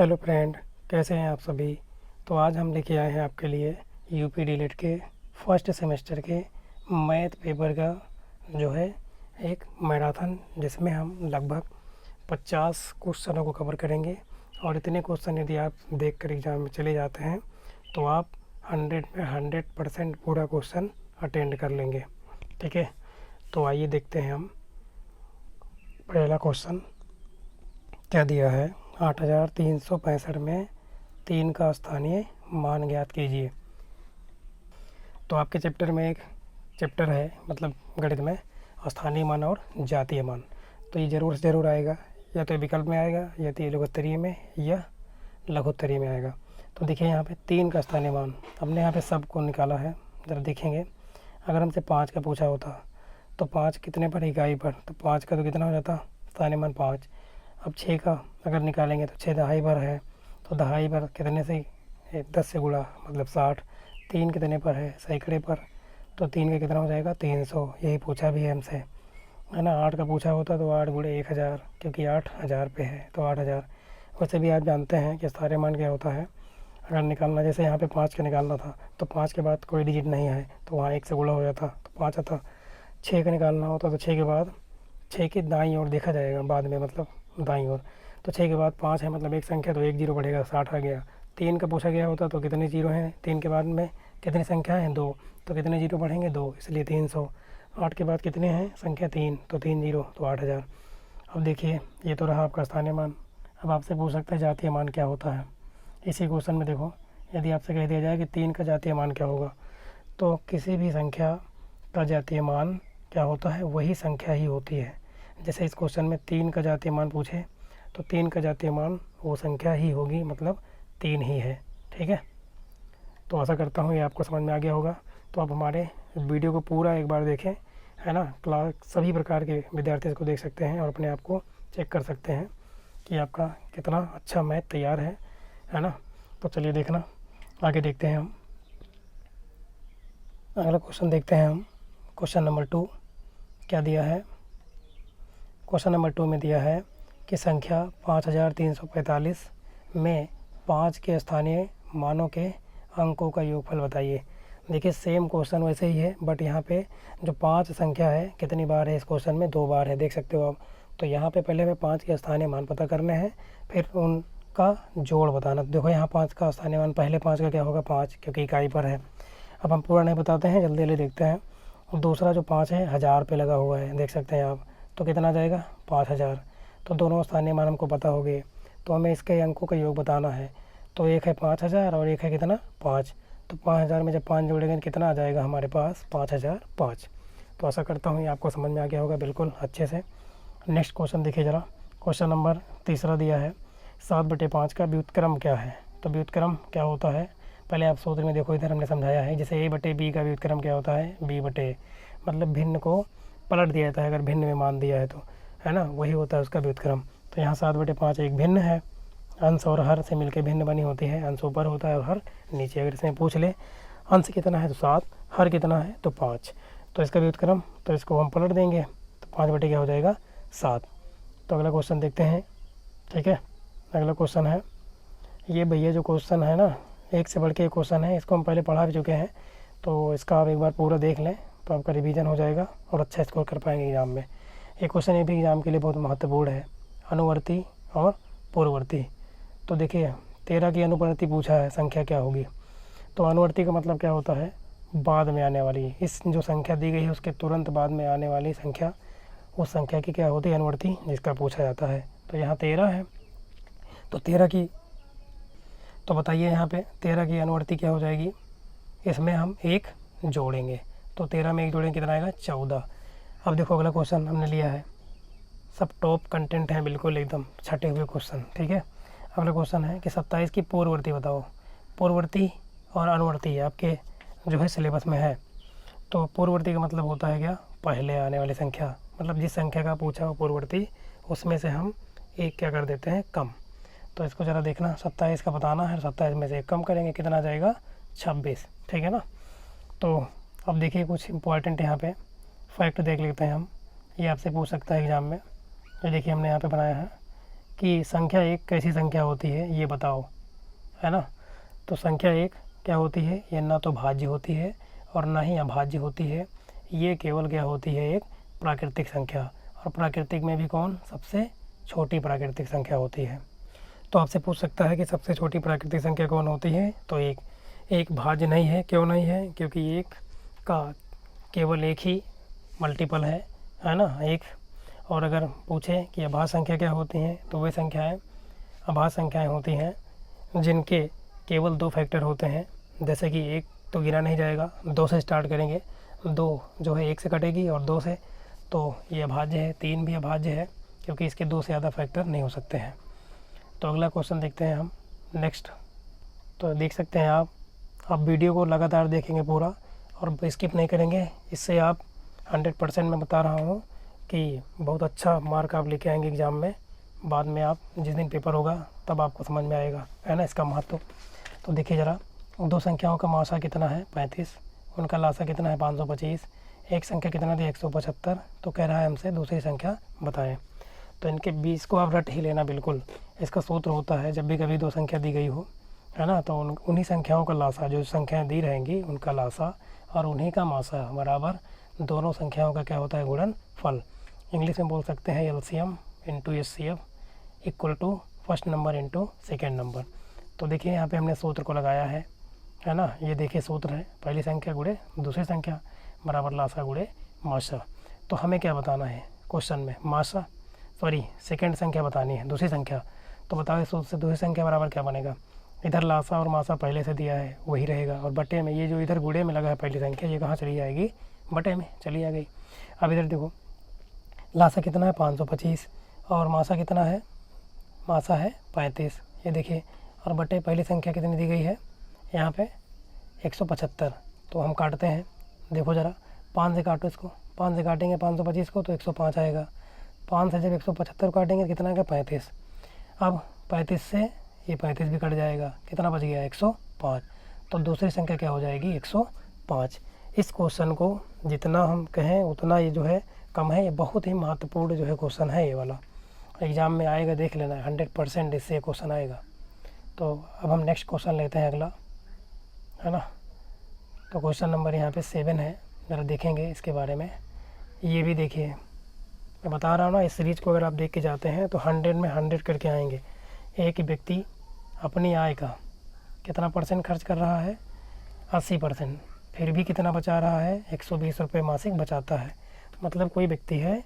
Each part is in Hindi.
हेलो फ्रेंड, कैसे हैं आप सभी। तो आज हम लेके आए हैं आपके लिए यूपी डीलेट के फर्स्ट सेमेस्टर के मैथ पेपर का जो है एक मैराथन, जिसमें हम लगभग 50 क्वेश्चनों को कवर करेंगे। और इतने क्वेश्चन यदि आप देख कर एग्ज़ाम में चले जाते हैं तो आप 100 में 100% पूरा क्वेश्चन अटेंड कर लेंगे। ठीक है, तो आइए देखते हैं हम। पहला क्वेश्चन क्या दिया है, 8365 में 3 का स्थानीय मान ज्ञात कीजिए। तो आपके चैप्टर में एक चैप्टर है, मतलब गणित में, स्थानीय मान और जातीय मान। तो ये ज़रूर से ज़रूर आएगा, या तो विकल्प में आएगा, या तो ये लघुत्तरीय में या लघुत्तरीय में आएगा। तो देखिए यहाँ पे 3 का स्थानीय मान हमने यहाँ पे सब को निकाला है। ज़रा देखेंगे, अगर हमसे 5 का पूछा होता तो 5 कितने पर, इकाई पर, तो 5 का तो कितना हो जाता, स्थानीय मान 5। अब 6 का अगर निकालेंगे तो 6 दहाई पर है, तो दहाई पर कितने से 10 से गुणा मतलब 60। 3 कितने पर है, सैकड़े पर, तो 3 का कितना हो जाएगा 300। यही पूछा भी है हमसे, है ना। 8 का पूछा होता तो 8 गुणे 1000, क्योंकि 8000 पे है तो 8000। वैसे भी आप जानते हैं कि स्थानीय मान क्या होता है। अगर निकालना, जैसे यहाँ पे 5 का निकालना था तो 5 के बाद कोई डिजिट नहीं है तो वहाँ 1 से गुणा हो जाता तो 5 आता। 6 का निकालना होता तो 6 के बाद 6 के दाईं ओर देखा जाएगा बाद में, मतलब दाईं ओर। तो 6 के बाद 5 है, मतलब एक संख्या, तो 1 जीरो बढ़ेगा, 60 आ गया। 3 का पूछा गया होता तो कितने जीरो हैं, 3 के बाद में कितनी संख्या है 2, तो कितने जीरो बढ़ेंगे 2, इसलिए 300। 8 के बाद कितने हैं संख्या 3, तो 3 जीरो तो 8000। अब देखिए, ये तो रहा आपका स्थानीय मान। अब आपसे पूछ सकते हैं जातीय मान क्या होता है। इसी क्वेश्चन में देखो, यदि आपसे कह दिया जाए कि 3 का जातीय मान क्या होगा, तो किसी भी संख्या का जातीय मान क्या होता है, वही संख्या ही होती है। जैसे इस क्वेश्चन में 3 का जातीय मान पूछे तो 3 का जातीय मान वो संख्या ही होगी, मतलब 3 ही है। ठीक है, तो आशा करता हूँ ये आपको समझ में आ गया होगा। तो आप हमारे वीडियो को पूरा एक बार देखें, है ना। क्लास सभी प्रकार के विद्यार्थी इसको देख सकते हैं और अपने आप को चेक कर सकते हैं कि आपका कितना अच्छा मैथ तैयार है ना। तो चलिए देखना, आगे देखते हैं हम। अगला क्वेश्चन देखते हैं हम। क्वेश्चन नंबर 2 क्या दिया है। क्वेश्चन नंबर 2 में दिया है कि संख्या 5345 में 5 के स्थानीय मानों के अंकों का योगफल बताइए। देखिए सेम क्वेश्चन वैसे ही है, बट यहाँ पे जो 5 संख्या है कितनी बार है इस क्वेश्चन में, 2 बार है, देख सकते हो आप। तो यहाँ पे पहले हमें 5 के स्थानीय मान पता करने हैं, फिर उनका जोड़ बताना। देखो यहाँ 5 का स्थानीय मान, पहले 5 का क्या होगा 5, क्योंकि इकाई पर है। अब हम पूरा नहीं बताते हैं, जल्दी जल्दी देखते हैं। और दूसरा जो 5 है 1000 पे लगा हुआ है, देख सकते हैं आप। तो कितना आ जाएगा 5000। तो दोनों स्थानीय मान हमको पता हो गए, तो हमें इसके अंकों का योग बताना है। तो एक है 5000 और एक है कितना 5। तो 5000 में जब 5 जोड़ेंगे तो कितना आ जाएगा हमारे पास 5005। तो आशा करता हूँ ये आपको समझ में आ गया होगा बिल्कुल अच्छे से। नेक्स्ट क्वेश्चन देखिए ज़रा। क्वेश्चन नंबर 3 दिया है, 7/5 का व्युत्क्रम क्या है। तो व्युत्क्रम क्या होता है, पहले आप सूत्र में देखो, इधर हमने समझाया है। जैसे a/b का व्युत्क्रम क्या होता है, b/, मतलब भिन्न को पलट दिया जाता है अगर भिन्न में मान दिया है तो, है ना, वही होता है उसका व्युत्क्रम। तो यहाँ 7/5 एक भिन्न है, अंश और हर से मिलकर भिन्न बनी होती है। अंश ऊपर होता है और हर नीचे। अगर इसमें पूछ ले अंश कितना है तो 7, हर कितना है तो 5, तो इसका व्युत्क्रम, तो इसको हम पलट देंगे तो 5 क्या हो जाएगा 7। तो अगला क्वेश्चन देखते हैं। ठीक है, अगला क्वेश्चन है ये, भैया जो क्वेश्चन है ना, एक से बढ़ के एक क्वेश्चन है, इसको हम पहले पढ़ा भी चुके हैं, तो इसका आप एक बार पूरा देख लें तो आपका रिवीजन हो जाएगा और अच्छा स्कोर कर पाएंगे एग्ज़ाम में। ये क्वेश्चन ये भी एग्ज़ाम के लिए बहुत महत्वपूर्ण है, अनुवर्ती और पूर्ववर्ती। तो देखिए 13 की अनुवर्ती पूछा है, संख्या क्या होगी। तो अनुवर्ती का मतलब क्या होता है, बाद में आने वाली। इस जो संख्या दी गई है उसके तुरंत बाद में आने वाली संख्या, उस संख्या की क्या होती है अनुवर्ती, जिसका पूछा जाता है। तो यहाँ 13 है, तो 13 की, तो बताइए यहाँ पे 13 की अनुवर्ती क्या हो जाएगी। इसमें हम 1 जोड़ेंगे, तो 13 में 1 जोड़ेंगे कितना आएगा 14। अब देखो अगला क्वेश्चन हमने लिया है, सब टॉप कंटेंट है बिल्कुल एकदम छटे हुए क्वेश्चन। ठीक है, अगला क्वेश्चन है कि 27 की पूर्ववर्ती बताओ। पूर्ववर्ती और अनुवर्ती आपके जो है सिलेबस में है। तो पूर्ववर्ती का मतलब होता है क्या, पहले आने वाली संख्या, मतलब जिस संख्या का पूछा हो पूर्ववर्ती, उसमें से हम 1 क्या कर देते हैं कम। तो इसको ज़रा देखना, 27 का बताना है, 27 में से 1 कम करेंगे कितना आ जाएगा 26। ठीक है ना। तो अब देखिए कुछ इंपॉर्टेंट यहाँ पे फैक्ट देख लेते हैं हम, ये आपसे पूछ सकता है एग्ज़ाम में। ये देखिए हमने यहाँ पे बनाया है कि संख्या एक कैसी संख्या होती है ये बताओ, है ना। तो संख्या एक क्या होती है, ये ना तो भाज्य होती है और ना ही अभाज्य होती है, ये केवल क्या होती है, एक प्राकृतिक संख्या। और प्राकृतिक में भी कौन, सबसे छोटी प्राकृतिक संख्या होती है। तो आपसे पूछ सकता है कि सबसे छोटी प्राकृतिक संख्या कौन होती है, तो एक भाज्य नहीं है। क्यों नहीं है, क्योंकि एक का केवल एक ही मल्टीपल है ना, एक। और अगर पूछे कि अभाज्य संख्या क्या होती हैं, तो वे संख्याएं अभाज्य संख्याएं होती हैं जिनके केवल 2 फैक्टर होते हैं। जैसे कि एक तो गिना नहीं जाएगा, 2 से स्टार्ट करेंगे, 2 जो है 1 से कटेगी और 2 से, तो ये अभाज्य है। 3 भी अभाज्य है क्योंकि इसके 2 से ज़्यादा फैक्टर नहीं हो सकते हैं। तो अगला क्वेश्चन देखते हैं हम नेक्स्ट। तो देख सकते हैं आप वीडियो को लगातार देखेंगे पूरा और स्किप नहीं करेंगे। इससे आप 100% मैं बता रहा हूँ कि बहुत अच्छा मार्क आप लेके आएंगे एग्ज़ाम में। बाद में आप जिस दिन पेपर होगा तब आपको समझ में आएगा, है ना, इसका महत्व। तो देखिए ज़रा, 2 संख्याओं का मासा कितना है 35, उनका लासा कितना है 525, एक संख्या कितना दी 175। तो कह रहा है हमसे दूसरी संख्या बताएं। तो इनके 20 को आप रट ही लेना बिल्कुल। इसका सूत्र होता है जब भी कभी 2 संख्या दी गई हो, है ना, तो उन्हीं संख्याओं का लासा, जो संख्याएं दी रहेंगी उनका लासा और उन्हीं का मासा बराबर दोनों संख्याओं का क्या होता है, गुणनफल। इंग्लिश में बोल सकते हैं LCM into HCF equal to first number into second number. तो देखिए यहाँ पे हमने सूत्र को लगाया है ना। ये देखिए सूत्र है, पहली संख्या गुणे दूसरी संख्या बराबर लासा गुणे मासा। तो हमें क्या बताना है क्वेश्चन में, मासा सॉरी सेकेंड संख्या बतानी है, दूसरी संख्या। तो बताओ इस सूत्र से दूसरी संख्या बराबर क्या बनेगा, इधर लासा और मासा पहले से दिया है वही रहेगा, और बटे में ये जो इधर गुणे में लगा है पहली संख्या, ये कहाँ चली जाएगी, बटे में चली आ गई। अब इधर देखो लासा कितना है 525 और मासा कितना है, मासा है 35, ये देखिए। और बटे पहली संख्या कितनी दी गई है यहाँ पे 175। तो हम काटते हैं, देखो ज़रा 5 से काटो इसको, 5 से काटेंगे 525 को तो 105 आएगा। 5 से जब 175 काटेंगे तो कितना आएगा 35। अब 35 से ये 35 भी कट जाएगा, कितना बच गया 105। तो दूसरी संख्या क्या हो जाएगी 105। इस क्वेश्चन को जितना हम कहें उतना ये जो है कम है। ये बहुत ही महत्वपूर्ण जो है क्वेश्चन है, ये वाला एग्ज़ाम में आएगा, देख लेना 100% इससे क्वेश्चन आएगा। तो अब हम नेक्स्ट क्वेश्चन लेते हैं अगला, है ना। तो क्वेश्चन नंबर यहाँ पे 7 है, ज़रा देखेंगे इसके बारे में। ये भी देखिए, मैं बता रहा हूँ ना, इस सीरीज़ को अगर आप देख के जाते हैं तो 100 में 100 करके आएंगे। एक व्यक्ति अपनी आय का कितना % खर्च कर रहा है 80%, फिर भी कितना बचा रहा है 120 रुपये मासिक बचाता है। मतलब कोई व्यक्ति है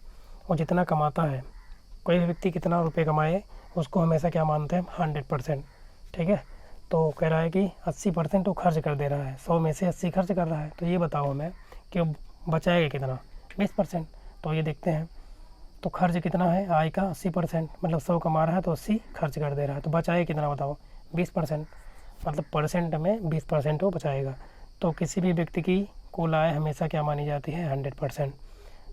वो जितना कमाता है, कोई भी व्यक्ति कितना रुपए कमाए उसको हमेशा क्या मानते हैं 100%, ठीक है। तो कह रहा है कि 80% वो खर्च कर दे रहा है, 100 में से 80 खर्च कर रहा है। तो ये बताओ हमें कि बचाएगा कितना 20%। तो ये देखते हैं, तो खर्च कितना है आय का 80%, मतलब 100 कमा रहा है तो 80 खर्च कर दे रहा है, तो बचाएगा कितना बताओ 20%, मतलब परसेंट में 20% वो बचाएगा। तो किसी भी व्यक्ति की कुल आय हमेशा क्या मानी जाती है 100%।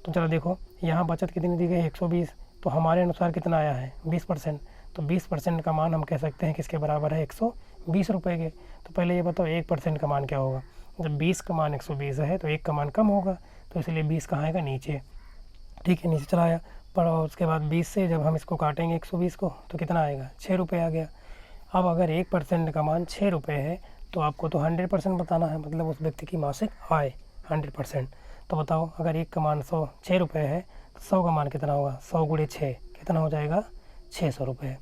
तो चलो देखो यहाँ बचत कितनी दी गई 120, तो हमारे अनुसार कितना आया है 20%। तो 20% का मान हम कह सकते हैं किसके बराबर है 120 रुपये के। तो पहले ये बताओ 1% का मान क्या होगा, जब 20 का मान 120 है तो 1 का मान कम होगा, तो इसलिए 20 कहाँ आएगा नीचे, ठीक है, नीचे चला आया। पर उसके बाद 20 से जब हम इसको काटेंगे 120 को तो कितना आएगा 6 रुपये आ गया। अब अगर 1% का मान 6 रुपये है तो आपको तो 100% बताना है, मतलब उस व्यक्ति की मासिक आय 100%। तो बताओ अगर 1 का मान 6 रुपये है तो 100 का मान कितना होगा, 100 गुणे 6 कितना हो जाएगा 600 रुपये।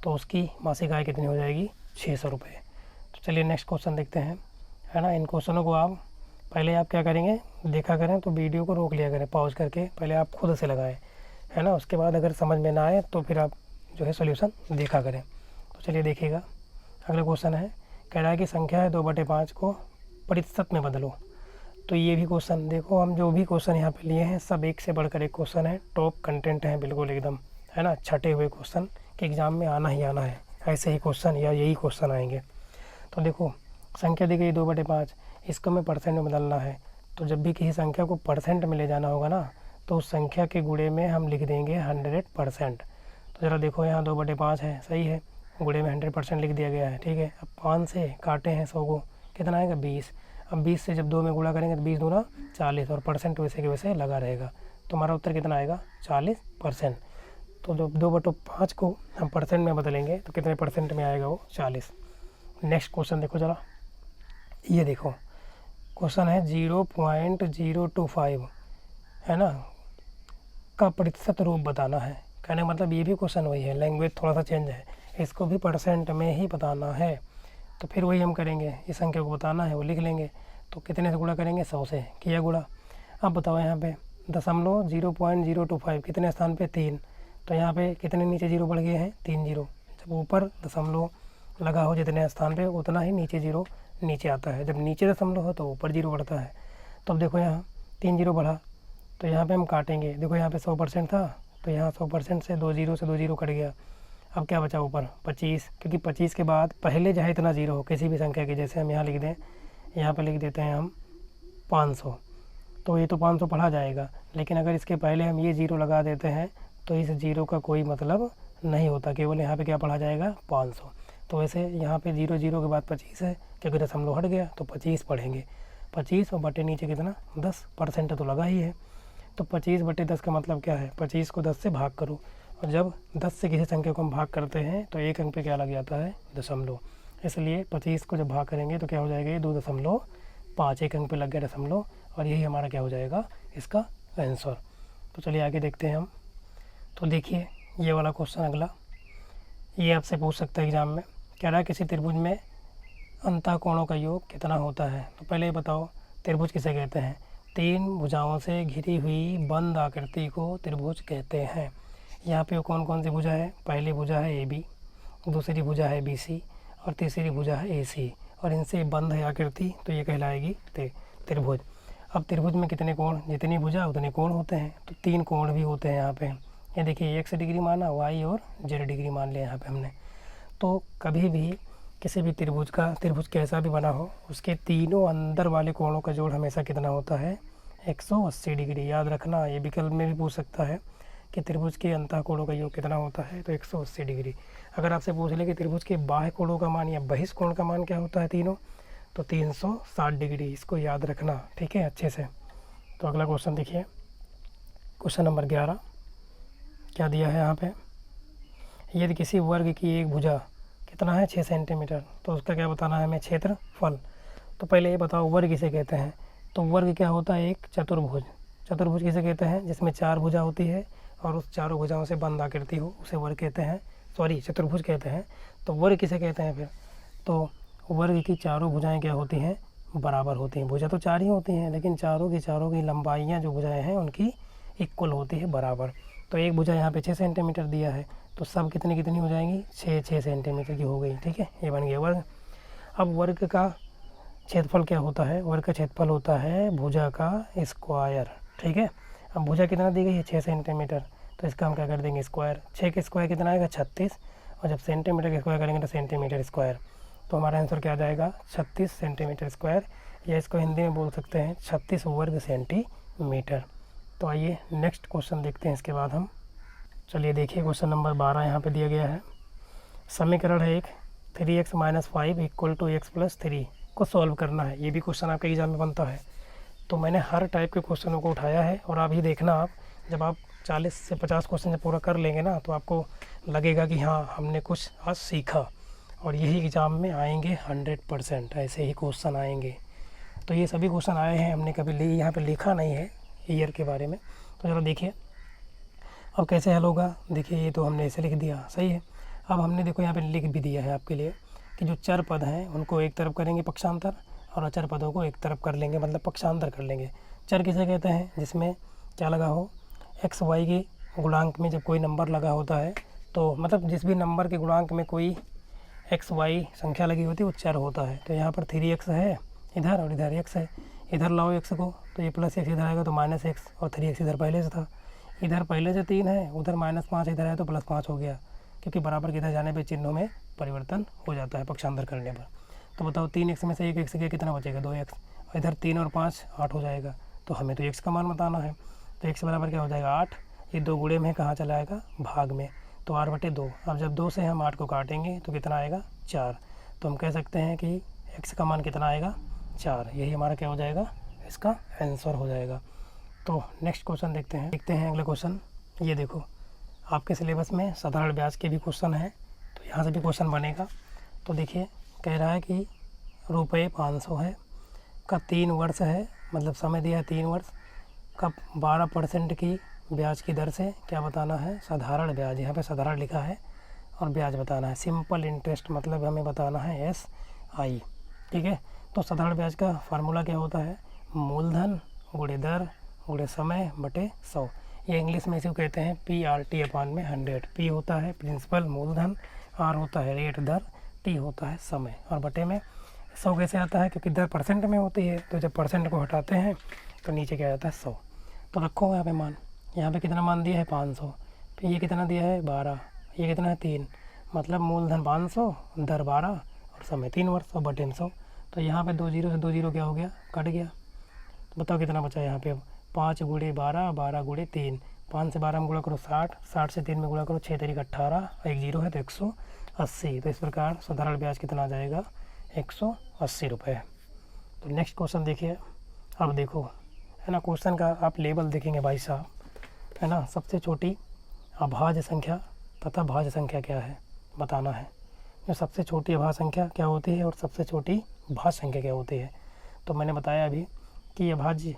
तो उसकी मासिक आय कितनी हो जाएगी 600 रुपये। तो चलिए नेक्स्ट क्वेश्चन देखते हैं, है ना। इन क्वेश्चनों को आप पहले आप क्या करेंगे, देखा करें तो वीडियो को रोक लिया करें, पॉज करके पहले आप खुद से लगाएं, है ना। उसके बाद अगर समझ में ना आए तो फिर आप जो है सॉल्यूशन देखा करें। तो चलिए देखिएगा, अगला क्वेश्चन है, कह रहा है कि संख्या है 2/5 को प्रतिशत में बदलो। तो ये भी क्वेश्चन देखो, हम जो भी क्वेश्चन यहाँ पे लिए हैं सब एक से बढ़कर एक क्वेश्चन है, टॉप कंटेंट है बिल्कुल एकदम, है ना, छटे हुए क्वेश्चन के एग्ज़ाम में आना ही आना है, ऐसे ही क्वेश्चन या यही क्वेश्चन आएंगे। तो देखो संख्या दी गई 2/5, इसको हमें परसेंट में बदलना है। तो जब भी किसी संख्या को परसेंट में ले जाना होगा ना, तो उस संख्या के गुणे में हम लिख देंगे 100%। तो ज़रा देखो यहाँ 2/5 है, सही है, गुणे में 100% लिख दिया गया है, ठीक है। अब 5 से काटे हैं 100 को, कितना आएगा 20। अब 20 से जब 2 में गुणा करेंगे तो 20 दूना 40 और परसेंट वैसे के वैसे लगा रहेगा। तो हमारा उत्तर कितना आएगा 40%। तो जो 2/5 को हम परसेंट में बदलेंगे तो कितने परसेंट में आएगा वो 40। नेक्स्ट क्वेश्चन देखो ज़रा, ये देखो क्वेश्चन है 0.025 है ना का प्रतिशत रूप बताना है। कहने का मतलब ये भी क्वेश्चन वही है, लैंग्वेज थोड़ा सा चेंज है, इसको भी परसेंट में ही बताना है। तो फिर वही हम करेंगे, इस संख्या को बताना है वो लिख लेंगे। तो कितने से गुणा करेंगे, 100 से किया गुणा। अब बताओ यहाँ पे 0.025 कितने स्थान पे 3, तो यहाँ पे कितने नीचे जीरो बढ़ गए हैं, 3 जीरो। जब ऊपर दशमलव लगा हो जितने स्थान पे उतना ही नीचे जीरो नीचे आता है, जब नीचे दशमलव हो तो ऊपर जीरो बढ़ता है। तो अब देखो यहाँ 3 जीरो बढ़ा, तो यहाँ पे हम काटेंगे। देखो यहाँ पे 100% था, तो यहाँ 100% से 2 जीरो कट गया। अब क्या बचा ऊपर 25, क्योंकि 25 के बाद पहले चाहे इतना जीरो हो किसी भी संख्या के, जैसे हम यहाँ लिख दें, यहाँ पे लिख देते हैं हम 500, तो ये तो 500 पढ़ा जाएगा। लेकिन अगर इसके पहले हम ये जीरो लगा देते हैं तो इस जीरो का कोई मतलब नहीं होता, केवल यहाँ पे क्या पढ़ा जाएगा 500। तो वैसे यहाँ पे 0 के बाद 25 है, क्योंकि दशमलव हट गया तो 25 पढ़ेंगे। 25 और बटे नीचे कितना 10% तो लगा ही है। तो 25/10 का मतलब क्या है, 25 को 10 से भाग करो, और जब 10 से किसी संख्या को हम भाग करते हैं तो एक अंक पे क्या लग जाता है, दशमलव। इसलिए 25 को जब भाग करेंगे तो क्या हो जाएगा, ये 2.5, एक अंक पे लग गया दशमलव, और यही हमारा क्या हो जाएगा, इसका आंसर। तो चलिए आगे देखते हैं हम। तो देखिए ये वाला क्वेश्चन अगला, ये आपसे पूछ सकता है एग्जाम में, कह रहा है किसी त्रिभुज में अंतःकोणों का योग कितना होता है। तो पहले ये बताओ त्रिभुज किसे कहते हैं। 3 भुजाओं से घिरी हुई बंद आकृति को त्रिभुज कहते हैं। यहाँ पे कौन कौन सी भुजा है, पहली भुजा है AB, दूसरी भुजा है BC और तीसरी भुजा है AC, और इनसे बंद है आकृति, तो ये कहलाएगी त्रिभुज। अब त्रिभुज में कितने कोण, जितनी भुजा उतने कोण होते हैं, तो 3 कोण भी होते हैं यहाँ पे। ये देखिए x डिग्री माना, y और z डिग्री मान लिया यहाँ पे हमने। तो कभी भी किसी भी त्रिभुज कैसा भी बना हो, उसके तीनों अंदर वाले कोणों का जोड़ हमेशा कितना होता है, 180 डिग्री। याद रखना, ये विकल्प में भी पूछ सकता है कि त्रिभुज के अंतःकोणों का योग कितना होता है, तो 180 डिग्री। अगर आपसे पूछ ले कि त्रिभुज के बाह्य कोणों का मान या बहिष्कोण का मान क्या होता है तीनों, तो 360 डिग्री। इसको याद रखना, ठीक है, अच्छे से। तो अगला क्वेश्चन देखिए, क्वेश्चन नंबर 11 क्या दिया है यहाँ पे, यदि किसी वर्ग की एक भुजा कितना है 6 सेंटीमीटर, तो उसका क्या बताना है हमें, क्षेत्रफल। तो पहले ये बताओ वर्ग किसे कहते हैं। तो वर्ग क्या होता है, एक चतुर्भुज। चतुर्भुज किसे कहते हैं, जिसमें 4 भुजा होती है और उस चारों भुजाओं से बंद आकृति हो, उसे वर्ग कहते हैं, सॉरी चतुर्भुज कहते हैं। तो वर्ग किसे कहते हैं फिर, तो वर्ग की चारों भुजाएं क्या होती हैं, बराबर होती हैं। भुजा तो 4 ही होती हैं, लेकिन चारों की लंबाइयाँ जो भुजाएँ हैं उनकी इक्वल होती है, बराबर। तो एक भुजा यहाँ पे 6 सेंटीमीटर दिया है, तो सब कितनी हो जाएंगी, 6 सेंटीमीटर की हो गई, ठीक है, ये बन गया वर्ग। अब वर्ग का क्षेत्रफल क्या होता है, वर्ग का क्षेत्रफल होता है भुजा का स्क्वायर, ठीक है। अब भुजा कितना दी गई है, 6 सेंटीमीटर, तो इसका हम क्या कर देंगे, स्क्वायर। 6 के स्क्वायर कितना आएगा, 36, और जब सेंटीमीटर के स्क्वायर करेंगे तो सेंटीमीटर स्क्वायर। तो हमारा आंसर क्या आ जाएगा, 36 सेंटीमीटर स्क्वायर, या इसको हिंदी में बोल सकते हैं 36 वर्ग सेंटीमीटर। तो आइए नेक्स्ट क्वेश्चन देखते हैं इसके बाद हम। चलिए देखिए क्वेश्चन नंबर 12 यहाँ पे दिया गया है, समीकरण है एक 3x - 5 = x + 3 को सॉल्व करना है। ये भी क्वेश्चन आपके एग्जाम में बनता है। तो मैंने हर टाइप के क्वेश्चनों को उठाया है, और आप ही देखना, आप जब आप 40 से 50 क्वेश्चन जब पूरा कर लेंगे ना, तो आपको लगेगा कि हाँ हमने कुछ आज सीखा, और यही एग्ज़ाम में आएंगे 100%, ऐसे ही क्वेश्चन आएंगे। तो ये सभी क्वेश्चन आए हैं, हमने कभी यहाँ पे लिखा नहीं है ईयर के बारे में। तो चलो देखिए अब कैसे हल होगा। देखिए ये तो हमने ऐसे लिख दिया, सही है। अब हमने देखो यहाँ पे लिख भी दिया है आपके लिए कि जो चर पद हैं उनको एक तरफ करेंगे पक्षांतर, और अचर पदों को एक तरफ कर लेंगे, मतलब पक्षांतर कर लेंगे। चर किसे कहते हैं, जिसमें क्या लगा हो, x y के गुणांक में जब कोई नंबर लगा होता है, तो मतलब जिस भी नंबर के गुणांक में कोई x y संख्या लगी होती है वो चर होता है। तो यहाँ पर 3x है इधर, और इधर x है, इधर लाओ x को, तो ये +x इधर आएगा तो -x, और 3x इधर पहले से था, इधर पहले से 3 है, उधर -5 इधर है तो +5 हो गया, क्योंकि बराबर के इधर जाने पे चिन्हों में परिवर्तन हो जाता है पक्षांतर करने पर। तो बताओ 3x में से 1x गया, कितना बचेगा, 2x, और इधर 3 और 5 8 हो जाएगा। तो हमें तो x का मान बताना है, तो x बराबर क्या हो जाएगा 8, ये 2 गुणे में कहाँ चला आएगा, भाग में, तो 8/2। अब जब 2 से हम 8 को काटेंगे तो कितना आएगा, 4। तो हम कह सकते हैं कि x का मान कितना आएगा, 4। यही हमारा क्या हो जाएगा, इसका आंसर हो जाएगा। तो नेक्स्ट क्वेश्चन देखते हैं अगला क्वेश्चन। ये देखो आपके सिलेबस में साधारण ब्याज के भी क्वेश्चन हैं, तो यहाँ से भी क्वेश्चन बनेगा। तो देखिए कह रहा है कि रुपये 500 है का 3 वर्ष है, मतलब समय दिया है 3 वर्ष का 12% की ब्याज की दर से क्या बताना है, साधारण ब्याज, यहाँ पे साधारण लिखा है और ब्याज बताना है। सिंपल इंटरेस्ट मतलब हमें बताना है SI, ठीक है। तो साधारण ब्याज का फार्मूला क्या होता है, मूलधन गुणे दर गुणे समय बटे 100। ये इंग्लिश में इसे कहते हैं PRT/100। P होता है प्रिंसिपल मूलधन, R होता है रेट दर, T होता है समय, और बटे में 100 कैसे आता है, क्योंकि दर परसेंट में होती है, तो जब परसेंट को हटाते हैं तो नीचे क्या आता है 100। तो रखो यहाँ पे मान, यहाँ पे कितना मान दिया है 500, फिर ये कितना दिया है 12, ये कितना है 3, मतलब मूलधन 500, दर 12 और समय 3 वर्ष और बटे 100। तो यहाँ पे 2 जीरो से 2 जीरो क्या हो गया, कट गया। तो बताओ कितना बचा यहाँ पे, अब 5 गुणे 12, 12 गुणे 3, 5 से 12 में गुणा करो 60, 60 से 3 में गुणा करो 6 तरीक 18, एक जीरो है तो 180। तो इस प्रकार साधारण ब्याज कितना आ जाएगा, 180 रुपये। तो नेक्स्ट क्वेश्चन देखिए। अब देखो है ना, क्वेश्चन का आप लेवल देखेंगे भाई साहब, है ना। सबसे छोटी अभाज्य संख्या तथा भाज्य संख्या क्या है बताना है। जो सबसे छोटी अभाज्य संख्या क्या होती है और सबसे छोटी भाज्य संख्या क्या होती है। तो मैंने बताया अभी कि अभाज्य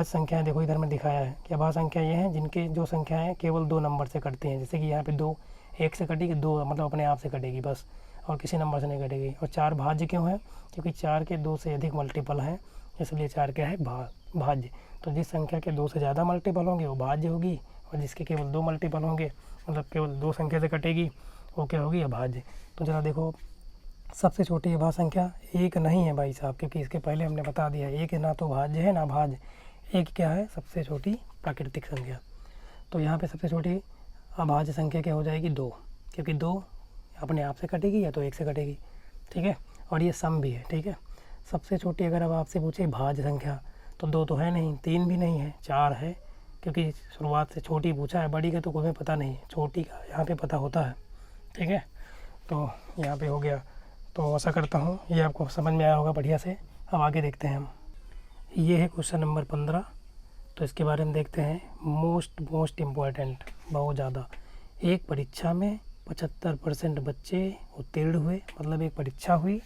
संख्याएं, देखो इधर में दिखाया है कि अभाज्य संख्या ये हैं जिनके जो संख्याएं केवल 2 नंबर से कटती हैं। जैसे कि यहाँ पे 2 1 से कटेगी, 2 मतलब अपने आप से कटेगी बस, और किसी नंबर से नहीं कटेगी। और 4 भाज्य क्यों है, क्योंकि 4 के 2 से अधिक मल्टीपल हैं, इसलिए 4 क्या है भाज्य। तो जिस संख्या के 2 से ज़्यादा मल्टीपल होंगे वो भाज्य होगी, और जिसके केवल 2 मल्टीपल होंगे, मतलब केवल 2 संख्या से कटेगी, वो क्या होगी, अभाज्य। तो जरा देखो, सबसे छोटी अभाज्य संख्या 1 नहीं है भाई साहब, क्योंकि इसके पहले हमने बता दिया 1 ना तो भाज्य है ना भाज्य। 1 क्या है, सबसे छोटी प्राकृतिक संख्या। तो यहाँ पे सबसे छोटी अभाज्य संख्या क्या हो जाएगी, 2, क्योंकि 2 अपने आप से कटेगी या तो 1 से कटेगी, ठीक है। और ये सम भी है, ठीक है। सबसे छोटी अगर अब आपसे पूछे भाज्य संख्या, तो 2 तो है नहीं, 3 भी नहीं है, 4 है, क्योंकि शुरुआत से छोटी पूछा है, बड़ी का तो कोई पता नहीं, छोटी का यहाँ पे पता होता है, ठीक है। तो यहाँ पे हो गया। तो आशा करता हूँ ये आपको समझ में आया होगा बढ़िया से। अब आगे देखते हैं हम, ये है क्वेश्चन नंबर 15। तो इसके बारे में देखते हैं। मोस्ट इम्पॉर्टेंट, बहुत ज़्यादा। एक परीक्षा में 75% बच्चे उत्तीर्ण हुए, मतलब एक परीक्षा हुई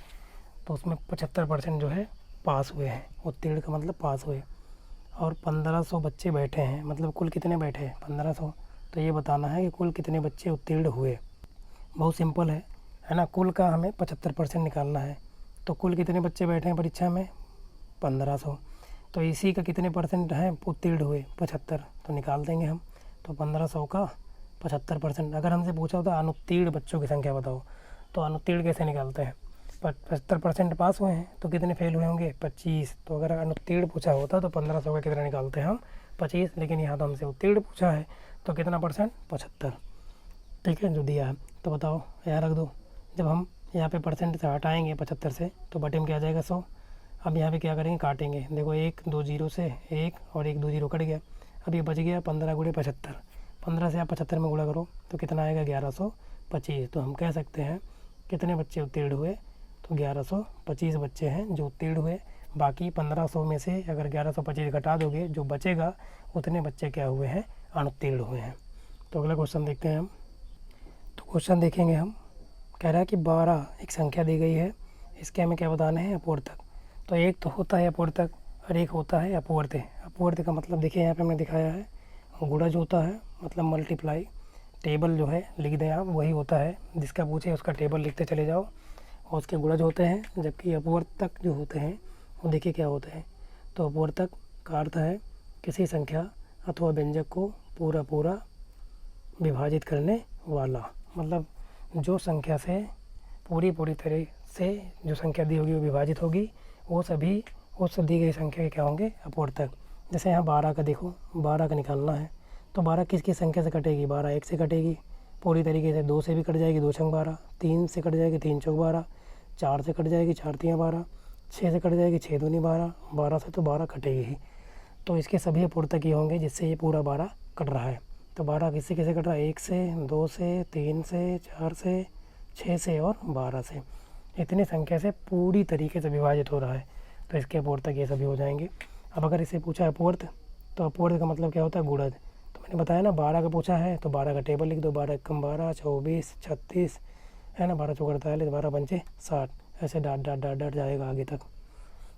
तो उसमें 75% जो है पास हुए हैं। उत्तीर्ण का मतलब पास हुए। और 1500 बच्चे बैठे हैं, मतलब कुल कितने बैठे हैं 1500। तो ये बताना है कि कुल कितने बच्चे उत्तीर्ण हुए। बहुत सिंपल है ना। कुल का हमें 75% निकालना है, तो कुल कितने बच्चे बैठे हैं परीक्षा में 1500। तो इसी का कितने परसेंट है उत्तीर्ण हुए, 75, तो निकाल देंगे हम। तो 1500 का 75%। अगर हमसे पूछा होता अनुत्तीर्ण बच्चों की संख्या बताओ, तो अनुत्तीर्ण कैसे निकालते हैं, 75% पास हुए हैं तो कितने फेल हुए होंगे, 25। तो अगर अनुत्तीर्ण पूछा होता तो 1500 का कितना निकालते हैं हम, 25। लेकिन यहाँ तो हमसे उत्तीर्ण पूछा है, तो कितना परसेंट, 75, ठीक है, जो दिया है। तो बताओ यहाँ रख दो। जब हम यहाँ पे परसेंट से हटाएंगे 75 से, तो बटे में क्या आ जाएगा 100। अब यहाँ पे क्या करेंगे, काटेंगे। देखो 1 2 जीरो से 1 और 1 2 जीरो कट गया। अब ये बच गया 15 गुणे 75। 15 से आप 75 में गुणा करो तो कितना आएगा, 1125। तो हम कह सकते हैं कितने बच्चे उत्तीर्ण हुए, तो 1125 बच्चे हैं जो उत्तीर्ण हुए। बाकी 1500 में से अगर 1125 घटा दोगे, जो बचेगा उतने बच्चे क्या हुए हैं, अनुत्तीर्ण हुए हैं। तो अगला क्वेश्चन देखते हैं हम। तो क्वेश्चन देखेंगे हम, कह रहा है कि 12 एक संख्या दी गई है, इसके हमें क्या बताना है, अपवर्तक। तो एक तो होता है अपवर्तक और एक होता है अपवर्त्य। अपवर्त्य का मतलब देखिए यहाँ पे हमने दिखाया है, गुणज होता है, मतलब मल्टीप्लाई। टेबल जो है लिख दें आप, वही होता है, जिसका पूछे उसका टेबल लिखते चले जाओ, और उसके गुणज होते हैं। जबकि अपवर्तक जो होते हैं वो देखिए क्या होते हैं। तो अपवर्तक का अर्थ है किसी संख्या अथवा व्यंजक को पूरा पूरा विभाजित करने वाला, मतलब जो संख्या से पूरी तरह से जो संख्या दी होगी वो विभाजित होगी, वो सभी उस दी गई संख्या के क्या होंगे, अपवर्तक। जैसे यहाँ 12 का देखो, 12 का निकालना है, तो 12 किस संख्या से कटेगी, 12 1 से कटेगी पूरी तरीके से, 2 से भी कट जाएगी, 2 छंग 12, 3 से कट जाएगी, 3 चौक 12, 4 से कट जाएगी, 4 तियाँ 12, 6 से कट जाएगी, 6 दूनी 12, 12 से तो 12 कटेगी ही। तो इसके सभी अपवर्तक ये होंगे जिससे ये पूरा 12 कट रहा है। तो 12 किससे कैसे कट रहा है, 1 से, 2 से, 3 से, 4 से, 6 से और 12 से। इतनी संख्या से पूरी तरीके से विभाजित हो रहा है, तो इसके अपवर्तक ये सभी हो जाएंगे। अब अगर इसे पूछा अपवर्त, तो अपवर्त का मतलब क्या होता है, गुणज। तो मैंने बताया ना 12 का पूछा है तो 12 का टेबल लिख दो, 12 कम 12, 24, 36 है ना, 12 चौक 48, 12 पंचे 60, ऐसे डाट डाट डाट डाट जाएगा आगे तक।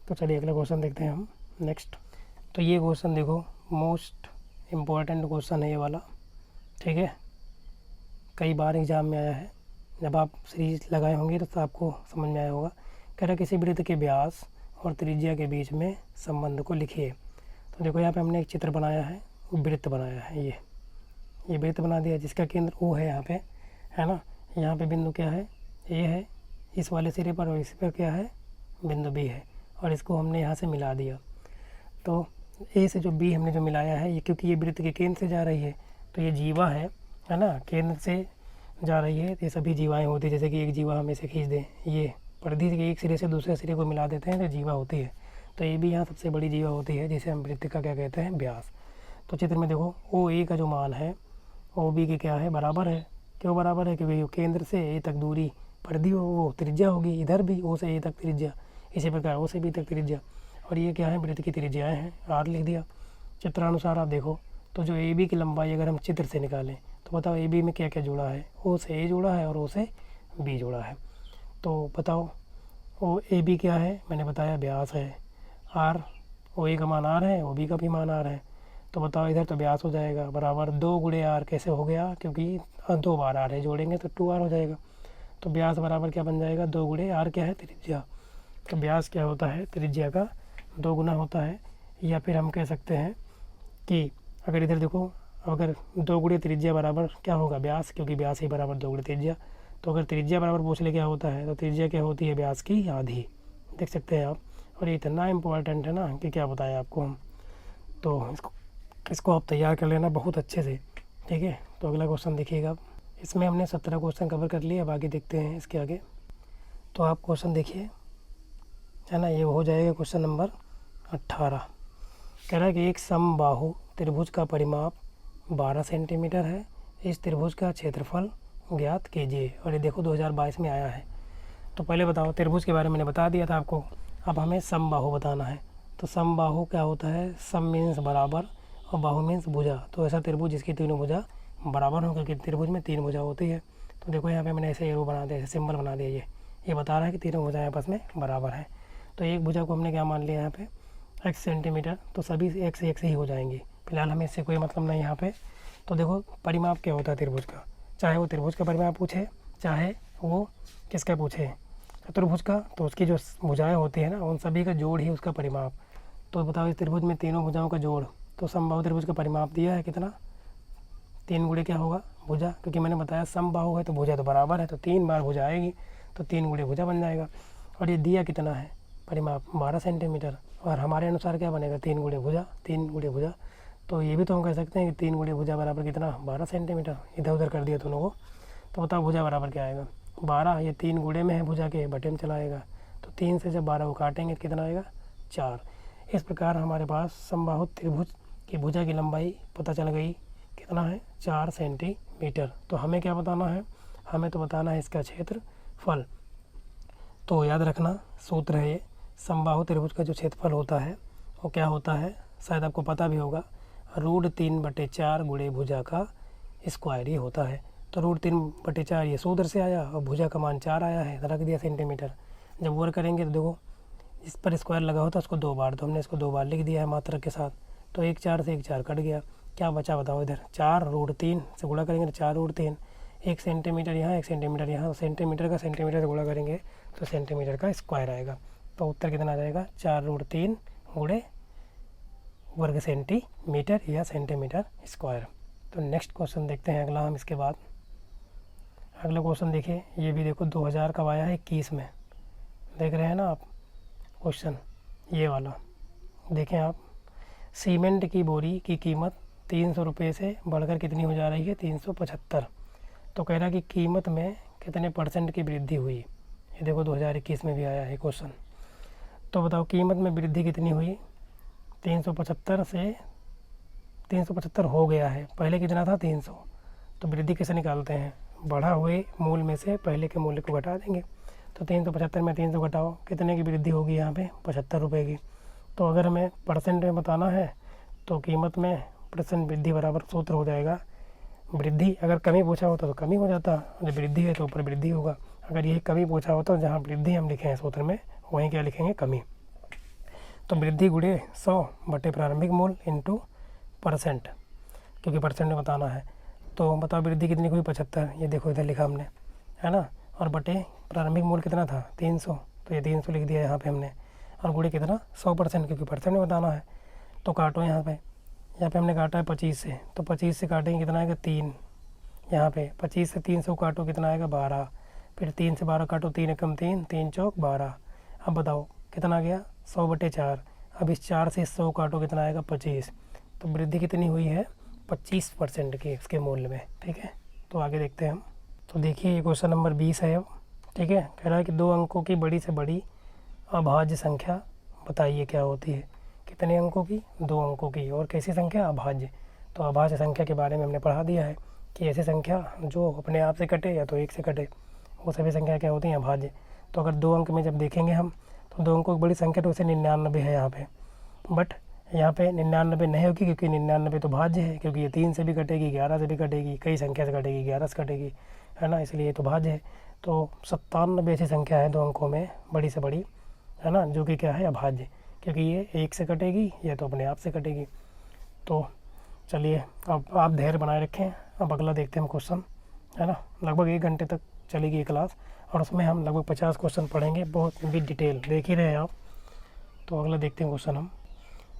तो चलिए अगला क्वेश्चन देखते हैं हम नेक्स्ट। तो ये क्वेश्चन देखो मोस्ट इम्पोर्टेंट क्वेश्चन है ये वाला, ठीक है, कई बार एग्जाम में आया है, जब आप सीरीज लगाए होंगे तो आपको समझ में आया होगा। कह रहा किसी वृत्त के व्यास और त्रिज्या के बीच में संबंध को लिखिए। तो देखो यहाँ पे हमने एक चित्र बनाया है, वृत्त बनाया है, ये वृत्त बना दिया जिसका केंद्र O है यहाँ पे, है ना। यहाँ पे बिंदु क्या है, A है इस वाले सिरे पर, और इस पर क्या है बिंदु B है, और इसको हमने यहाँ से मिला दिया। तो A से जो B हमने जो मिलाया है, ये क्योंकि ये वृत्त के केंद्र से जा रही है तो ये जीवा है ना, केंद्र से जा रही है। ये सभी जीवाएँ होती है, जैसे कि एक जीवा हम इसे खींच दें, ये परिधि के एक सिरे से दूसरे सिरे को मिला देते हैं तो जीवा होती है। तो ये भी यहाँ सबसे बड़ी जीवा होती है जिसे हम वृत्त का क्या कहते हैं, व्यास। तो चित्र में देखो OA का जो मान है OB के क्या है, बराबर है। क्यों बराबर है, क्योंकि केंद्र से A तक दूरी परिधि वो त्रिज्या होगी, इधर भी O से A तक त्रिज्या, इसी प्रकार O से B तक त्रिज्या, और ये क्या है वृत्त की त्रिज्याएँ हैं, R लिख दिया। चित्रानुसार आप देखो तो जो AB की लंबाई अगर हम चित्र से निकालें तो बताओ AB में क्या क्या जुड़ा है, O से A जुड़ा है और O से B जुड़ा है। तो बताओ AB क्या है, मैंने बताया व्यास है, R OA का मान R है, OB का भी मान R है। तो बताओ इधर तो व्यास हो जाएगा बराबर 2 गुणे R, कैसे हो गया, क्योंकि 2 बार R है, जोड़ेंगे तो 2R हो जाएगा। तो व्यास बराबर क्या बन जाएगा, 2 गुणे R क्या है, त्रिज्या। तो व्यास क्या होता है, त्रिज्या का 2 गुना होता है। या फिर हम कह सकते हैं कि अगर इधर देखो, अगर 2 गुणे त्रिज्या बराबर क्या होगा, व्यास, क्योंकि व्यास ही बराबर 2 गुणे त्रिज्या। तो अगर त्रिज्या बराबर पूछ ले क्या होता है, तो त्रिज्या क्या होती है, व्यास की आधी, देख सकते हैं आप। और ये इतना इम्पोर्टेंट है ना कि क्या बताएं आपको हम। तो इसको आप तैयार कर लेना बहुत अच्छे से, ठीक है। तो अगला क्वेश्चन देखिएगा, इसमें हमने 17 क्वेश्चन कवर कर लिए, अब आगे देखते हैं इसके आगे। तो आप क्वेश्चन देखिए, है ना, ये हो जाएगा क्वेश्चन नंबर 18। कह रहा है कि एक समबाहु त्रिभुज का परिमाप 12 सेंटीमीटर है, इस त्रिभुज का क्षेत्रफल ज्ञात कीजिए। और ये देखो 2022 में आया है। तो पहले बताओ, त्रिभुज के बारे में मैंने बता दिया था आपको, अब हमें समबाहु बताना है। तो समबाहु क्या होता है, सम मीन्स बराबर और बाहु मीन्स भुजा। तो ऐसा त्रिभुज जिसकी तीनों भुजा बराबर हो, क्योंकि त्रिभुज में 3 भुजा होती है। तो देखो यहाँ पे मैंने ऐसे एरो बना दिया, ऐसे सिंबल बना दिया, ये बता रहा है कि तीनों भुजाएं आपस में बराबर हैं। तो एक भुजा को हमने क्या मान लिया यहाँ पे, x सेंटीमीटर, तो सभी x ही हो जाएंगी। फिलहाल हमें इससे कोई मतलब नहीं यहाँ पे। तो देखो परिमाप क्या होता है त्रिभुज का, चाहे वो त्रिभुज का परिमाप पूछे, चाहे वो किसका पूछे, चतुर्भुज का, तो उसकी जो भुजाएं होती है ना, उन सभी का जोड़ ही उसका परिमाप। तो बताओ इस त्रिभुज में तीनों भुजाओं का जोड़, तो समबाहु त्रिभुज का परिमाप दिया है कितना, 3 गुणे क्या होगा भुजा, क्योंकि मैंने बताया समबाहु है तो भुजा तो बराबर है, तो 3 बार भुजा आएगी, तो 3 गुणे भुजा बन जाएगा। और ये दिया कितना है परिमाप, 12 सेंटीमीटर, और हमारे अनुसार क्या बनेगा, 3 गुणे भुजा, 3 गुणे भुजा। तो ये भी तो हम कह सकते हैं कि 3 गुणे भुजा बराबर कितना, 12 सेंटीमीटर। इधर उधर कर दिया दोनों को, तो बताओ भुजा बराबर क्या आएगा, 12, ये 3 गुणे में है भुजा के, बटे में चला आएगा। तो 3 से जब 12 को काटेंगे तो कितना आएगा, 4। इस प्रकार हमारे पास समबाहु त्रिभुज की भुजा की लंबाई पता चल गई, कितना है, 4 सेंटीमीटर। तो हमें क्या बताना है, हमें तो बताना है इसका क्षेत्रफल। तो याद रखना सूत्र है ये, समबाहु त्रिभुज का जो क्षेत्रफल होता है वो क्या होता है, शायद आपको पता भी होगा, √3/4 गुणे भुजा का स्क्वायर ही होता है। तो √3/4 ये सूत्र से आया और भुजा का मान 4 आया है, रख दिया सेंटीमीटर। जब वर्क करेंगे तो देखो इस पर स्क्वायर लगा होता है उसको 2 बार, तो हमने इसको 2 बार लिख दिया है मात्रक के साथ। तो 1 4 से 1 4 कट गया, क्या बचा बताओ, इधर 4√3 से गुणा करेंगे तो 4√3, 1 सेंटीमीटर यहाँ, 1 सेंटीमीटर यहाँ, सेंटीमीटर का सेंटीमीटर से गुणा करेंगे तो सेंटीमीटर का स्क्वायर आएगा। तो उत्तर कितना आ जाएगा, 4√3 गुणे वर्ग सेंटीमीटर या सेंटीमीटर स्क्वायर। तो नेक्स्ट क्वेश्चन देखते हैं अगला हम इसके बाद। अगला क्वेश्चन देखिए, ये भी देखो 2000 कब आया है, 21 में, देख रहे हैं ना आप क्वेश्चन, ये वाला देखें आप। सीमेंट की बोरी की कीमत 300 रुपये से बढ़कर कितनी हो जा रही है, 375। तो कह रहा है कि कीमत में कितने % की वृद्धि हुई, ये देखो 2021 में भी आया है क्वेश्चन। तो बताओ कीमत में वृद्धि कितनी हुई, 375 से 375 हो गया है, पहले कितना था 300। तो वृद्धि कैसे निकालते हैं, बढ़ा हुए मूल में से पहले के मूल्य को घटा देंगे। तो 375 में 300 घटाओ, कितने की वृद्धि होगी यहाँ पे, 75 रुपये की। तो अगर हमें % में बताना है तो कीमत में % वृद्धि बराबर सूत्र हो जाएगा वृद्धि। अगर कमी पूछा होता तो कमी हो जाता, जब वृद्धि है तो ऊपर वृद्धि होगा। अगर यही कमी पूछा होता तो जहाँ वृद्धि हम लिखे हैं सूत्र में वहीं क्या लिखेंगे, कमी। तो वृद्धि गुणे 100 बटे प्रारंभिक मूल इंटू %, क्योंकि % में बताना है। तो बताओ वृद्धि कितनी हुई, 75। ये देखो इधर लिखा हमने, है ना। और बटे प्रारंभिक मूल कितना था, 300, तो ये 300 लिख दिया यहाँ पे हमने। और गुणे कितना, 100%, क्योंकि % में बताना है। तो काटो यहाँ पे हमने काटा है 25 से, तो 25 से काटेंगे कितना आएगा, 3। यहाँ पे 25 से 300 काटो कितना आएगा, 12। फिर 3 से 12 काटो, 3 एकम 3, 3 चौक 12। अब बताओ कितना गया, 100 बटे 4। अब इस 4 से 100 काटो कितना आएगा, 25। तो वृद्धि कितनी हुई है, 25% की इसके मूल्य में। ठीक है, तो आगे देखते हैं हम। तो देखिए ये क्वेश्चन नंबर 20 है अब। ठीक है, कह रहा है कि 2 अंकों की बड़ी से बड़ी अभाज्य संख्या बताइए क्या होती है। कितने अंकों की, 2 अंकों की। और कैसी संख्या, अभाज्य। तो अभाज्य संख्या के बारे में हमने पढ़ा दिया है कि ऐसी संख्या जो अपने आप से कटे या तो 1 से कटे, वो सभी संख्या क्या होती हैं, अभाज्य। तो अगर 2 अंक में जब देखेंगे हम, तो 2 अंकों की बड़ी संख्या तो उसे 99 है यहाँ पे। बट यहाँ पे 99 नहीं होगी, क्योंकि 99 तो भाज्य है, क्योंकि ये 3 से भी कटेगी, 11 से भी कटेगी, कई संख्या से कटेगी, 11 से कटेगी, है ना, इसलिए ये तो भाज्य है। तो 97 ऐसी संख्या है 2 अंकों में बड़ी से बड़ी, है ना, जो कि क्या है, अभाज्य, क्योंकि ये 1 से कटेगी या तो अपने आप से कटेगी। तो चलिए अब आप धैर्य बनाए रखें। अब अगला देखते हैं हम क्वेश्चन, है ना। लगभग 1 घंटे तक चलेगी ये क्लास, और उसमें हम लगभग 50 क्वेश्चन पढ़ेंगे, बहुत विद डिटेल, देख ही रहे हैं आप। तो अगला देखते हैं क्वेश्चन हम।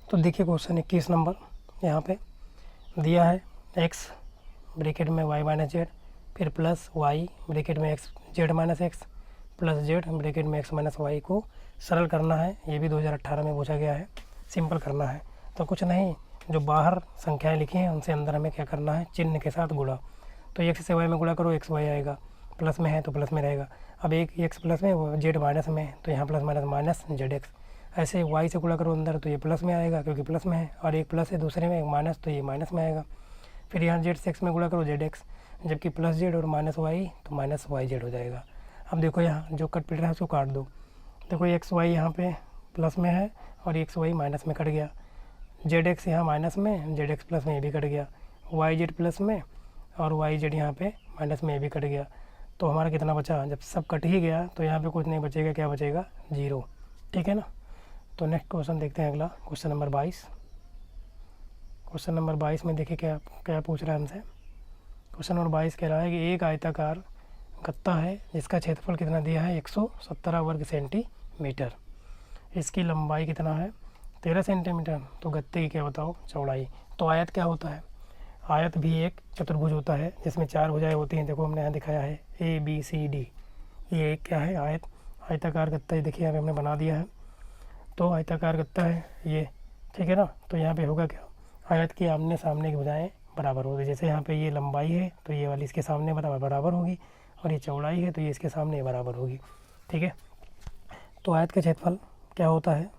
तो देखिए क्वेश्चन 21 नंबर यहाँ पे दिया है, x ब्रैकेट में y माइनस जेड, फिर प्लस y ब्रैकेट में x Z minus x, plus Z bracket में x माइनस वाई को सरल करना है। ये भी 2018 में पूछा गया है, सिंपल करना है। तो कुछ नहीं, जो बाहर संख्याएं लिखी हैं उनसे अंदर हमें क्या करना है, चिन्ह के साथ गुणा। तो x से y में गुणा करो, x y आएगा, प्लस में है तो प्लस में रहेगा। अब एक x प्लस में, जेड माइनस में, तो यहाँ plus minus minus Z x. ऐसे y से गुणा करो अंदर, तो ये प्लस में आएगा क्योंकि प्लस में है, और एक प्लस है दूसरे में, एक माइनस, तो ये माइनस में आएगा। फिर यहाँ जेड से x में गुणा करो, जेड एक्स, जबकि प्लस जेड और माइनस वाई, तो माइनस वाई जेड हो जाएगा। अब देखो यहाँ जो कट पिट रहा है उसको काट दो। देखो एक्स वाई यहाँ पे प्लस में है और एक्स वाई माइनस में कट गया। जेड एक्स यहाँ माइनस में, जेड एक्स प्लस में, ये भी कट गया। वाई जेड प्लस में और वाई जेड यहाँ पे माइनस में, ये भी कट गया। तो हमारा कितना बचा, जब सब कट ही गया तो यहाँ पे कुछ नहीं बचेगा, क्या बचेगा, 0। ठीक है ना। तो नेक्स्ट क्वेश्चन देखते हैं, अगला क्वेश्चन नंबर 22। क्वेश्चन नंबर 22 में देखिए क्या क्या पूछ रहा है हमसे। क्वेश्चन नंबर 22 कह रहा है कि एक आयताकार गत्ता है जिसका क्षेत्रफल कितना दिया है, 117 वर्ग सेंटीमीटर। इसकी लंबाई कितना है, 13 सेंटीमीटर। तो गत्ते की क्या बताओ, चौड़ाई। तो आयत क्या होता है, आयत भी एक चतुर्भुज होता है जिसमें 4 भुजाएं होती हैं। देखो हमने यहाँ दिखाया है ABCD, ये एक क्या है, आयत, आयताकार गत्ता। ये देखिए यहाँ पे हमने बना दिया है। तो आयताकार गत्ता है ये, ठीक है ना। तो यहाँ पे होगा क्या, आयत की आमने सामने की भुजाएं बराबर होगी। जैसे यहाँ पे ये लंबाई है तो ये वाली इसके सामने बराबर होगी, और ये चौड़ाई है तो ये इसके सामने बराबर होगी। ठीक है। तो आयत का क्षेत्रफल क्या होता है,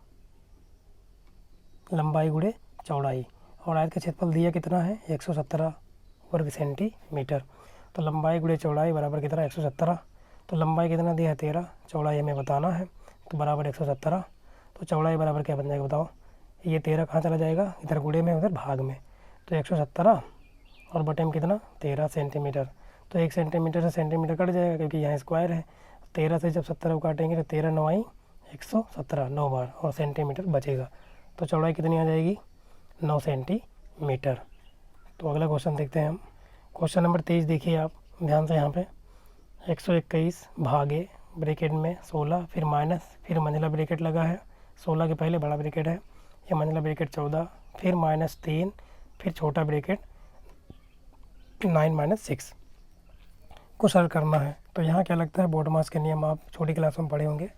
लंबाई गुणे चौड़ाई। और आयत का क्षेत्रफल दिया कितना है, 117 वर्ग सेंटीमीटर। तो लंबाई गुणे चौड़ाई बराबर कितना, 117। तो लंबाई कितना दिया है, 13, चौड़ाई हमें बताना है, तो बराबर 117। तो चौड़ाई बराबर क्या बन जाएगा बताओ, ये 13 कहाँ चला जाएगा, इधर गुणे में उधर भाग में। तो 117 और बटे में कितना, 13 सेंटीमीटर। तो 1 सेंटीमीटर से सेंटीमीटर कट जाएगा क्योंकि यहाँ स्क्वायर है। 13 से जब 17 को काटेंगे तो 13 9 आई 117, 9 बार, और सेंटीमीटर बचेगा। तो चौड़ाई कितनी आ जाएगी, 9 सेंटीमीटर। तो अगला क्वेश्चन देखते हैं हम। क्वेश्चन नंबर 23 देखिए आप ध्यान से। यहाँ पे 121 भागे ब्रैकेट में 16, फिर माइनस, फिर मंझला ब्रैकेट लगा है, 16 के पहले बड़ा ब्रैकेट है, ये मंझला ब्रैकेट 14, फिर -3, फिर छोटा ब्रैकेट 9 - 6 को सरल करना है। तो यहाँ क्या लगता है, बोडमास के नियम आप छोटी क्लास में पढ़े होंगे।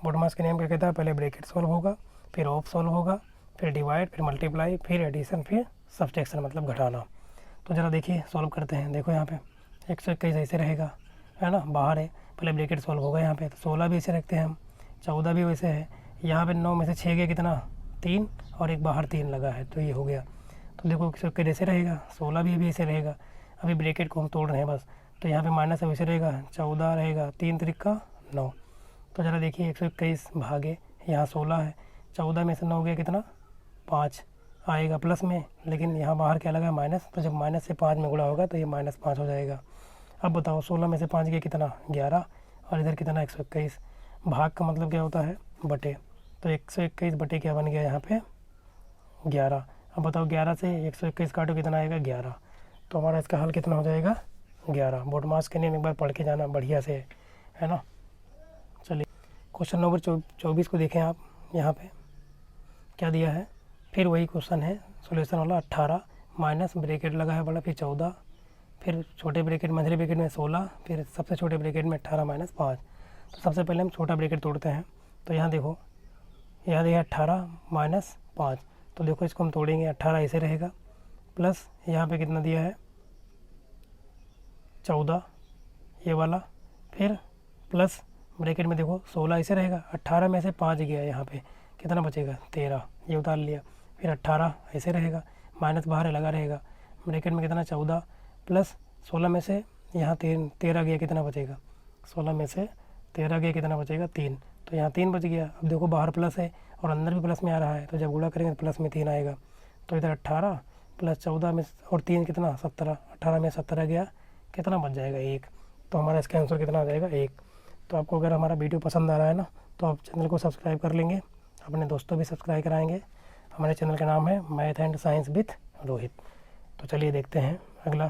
बोडमास के नियम क्या कहता है, पहले ब्रैकेट सॉल्व होगा, फिर ऑफ सॉल्व होगा, फिर डिवाइड, फिर मल्टीप्लाई, फिर एडिशन, फिर सब्सट्रैक्शन मतलब घटाना। तो ज़रा देखिए सॉल्व करते हैं। देखो यहाँ पे 121 ऐसे रहेगा, है ना, बाहर है, पहले ब्रैकेट सॉल्व होगा यहाँ पे। तो 16 भी ऐसे रखते हैं हम, 14 भी वैसे है। यहाँ पे 9 में से 6 गया कितना, 3, और एक बाहर 3 लगा है, तो ये हो गया। तो देखो 121 ऐसे रहेगा, 16 भी अभी ऐसे रहेगा। अभी ब्रैकेट को हम तोड़ रहे हैं बस। तो यहाँ पे माइनस वैसे रहेगा, 14 रहेगा, 3 त्रिका 9। तो ज़रा देखिए 121 भागे यहाँ 16 है, 14 में से 9 गया कितना, 5, आएगा प्लस में, लेकिन यहाँ बाहर क्या लगा माइनस, तो जब माइनस से 5 में गुणा होगा तो ये -5 हो जाएगा। अब बताओ 16 में से 5 गया कितना 11, और इधर कितना 121। भाग का मतलब क्या होता है बटे, तो 121 बटे क्या बन गया यहाँ पे 11। अब बताओ 11 से 121 काटो कितना आएगा 11, तो हमारा इसका हल कितना हो जाएगा 11। बोर्ड मास के नियम एक बार पढ़ के जाना बढ़िया से, है ना। चलिए क्वेश्चन नंबर 24 को देखें आप। यहाँ पे क्या दिया है, फिर वही क्वेश्चन है सॉल्यूशन वाला। 18 माइनस ब्रैकेट लगा है बड़ा, फिर 14, फिर छोटे ब्रैकेट मझले ब्रैकेट में 16, फिर सबसे छोटे ब्रैकेट में 18 - 5। तो सबसे पहले हम छोटा ब्रैकेट तोड़ते हैं। तो यहाँ देखो, यहाँ दिया 18 - 5, तो देखो इसको हम तोड़ेंगे, 18 ऐसे रहेगा, प्लस यहाँ पे कितना दिया है 14 ये वाला, फिर प्लस ब्रैकेट में देखो 16 ऐसे रहेगा, 18 में से 5 गया, यहाँ पे कितना बचेगा 13, ये उतार लिया, फिर 18 ऐसे रहेगा, माइनस बाहर लगा रहेगा, ब्रैकेट में कितना 14 प्लस 16 में से यहाँ 13 गया, कितना बचेगा 16 में से 13 गया, कितना बचेगा 3, तो यहाँ 3 बच गया। अब देखो बाहर प्लस है और अंदर भी प्लस में आ रहा है, तो जब गुणा करेंगे तो प्लस में 3 आएगा, तो इधर 18 प्लस 14 में और 3 कितना 17, 18 में 17 गया, कितना बच जाएगा 1, तो हमारा इसका आंसर कितना आ जाएगा 1। तो आपको अगर हमारा वीडियो पसंद आ रहा है ना, तो आप चैनल को सब्सक्राइब कर लेंगे, अपने दोस्तों भी सब्सक्राइब कराएंगे। हमारे चैनल का नाम है math and science with Rohit. तो चलिए देखते हैं अगला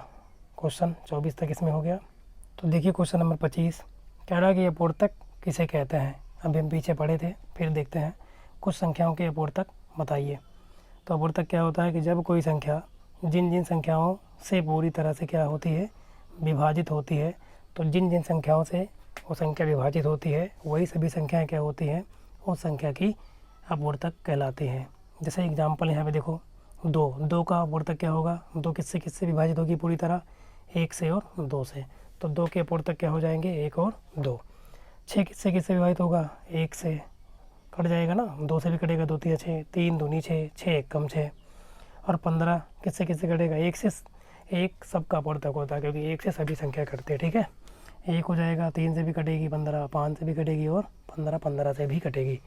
क्वेश्चन। 24 तक इसमें हो गया। तो देखिए क्वेश्चन नंबर 25 कह रहा है कि अपूर्तक किसे कहते हैं। अभी हम पीछे पढ़े थे, फिर देखते हैं कुछ संख्याओं के अपूर्तक बताइए। तो अपूर्तक क्या होता है कि जब कोई संख्या जिन जिन संख्याओं से पूरी तरह से क्या होती है विभाजित होती है, तो जिन जिन संख्याओं से वो संख्या विभाजित होती है वही सभी संख्याएं क्या होती हैं उस संख्या की अपूर्तक कहलाती हैं। जैसे एग्जांपल यहाँ पे देखो, 2 का अपूर्तक क्या होगा, 2 किससे किससे विभाजित होगी पूरी तरह 1 से और 2 से, तो 2 के अपूर्तक क्या हो जाएंगे 1 और 2। 6 किससे किससे विभाजित होगा 1 से, कट जाएगा ना, 2 से भी कटेगा, 2 3 6, 3 दूनी 6, 6 1 कम 6, और 15 किससे किससे कटेगा 1 से, 1 सबका अपूर्तक होता है क्योंकि 1 से सभी संख्या कटते हैं, ठीक है। 1 हो जाएगा, 3 से भी कटेगी 15, 5 से भी कटेगी और 15 से भी कटेगी,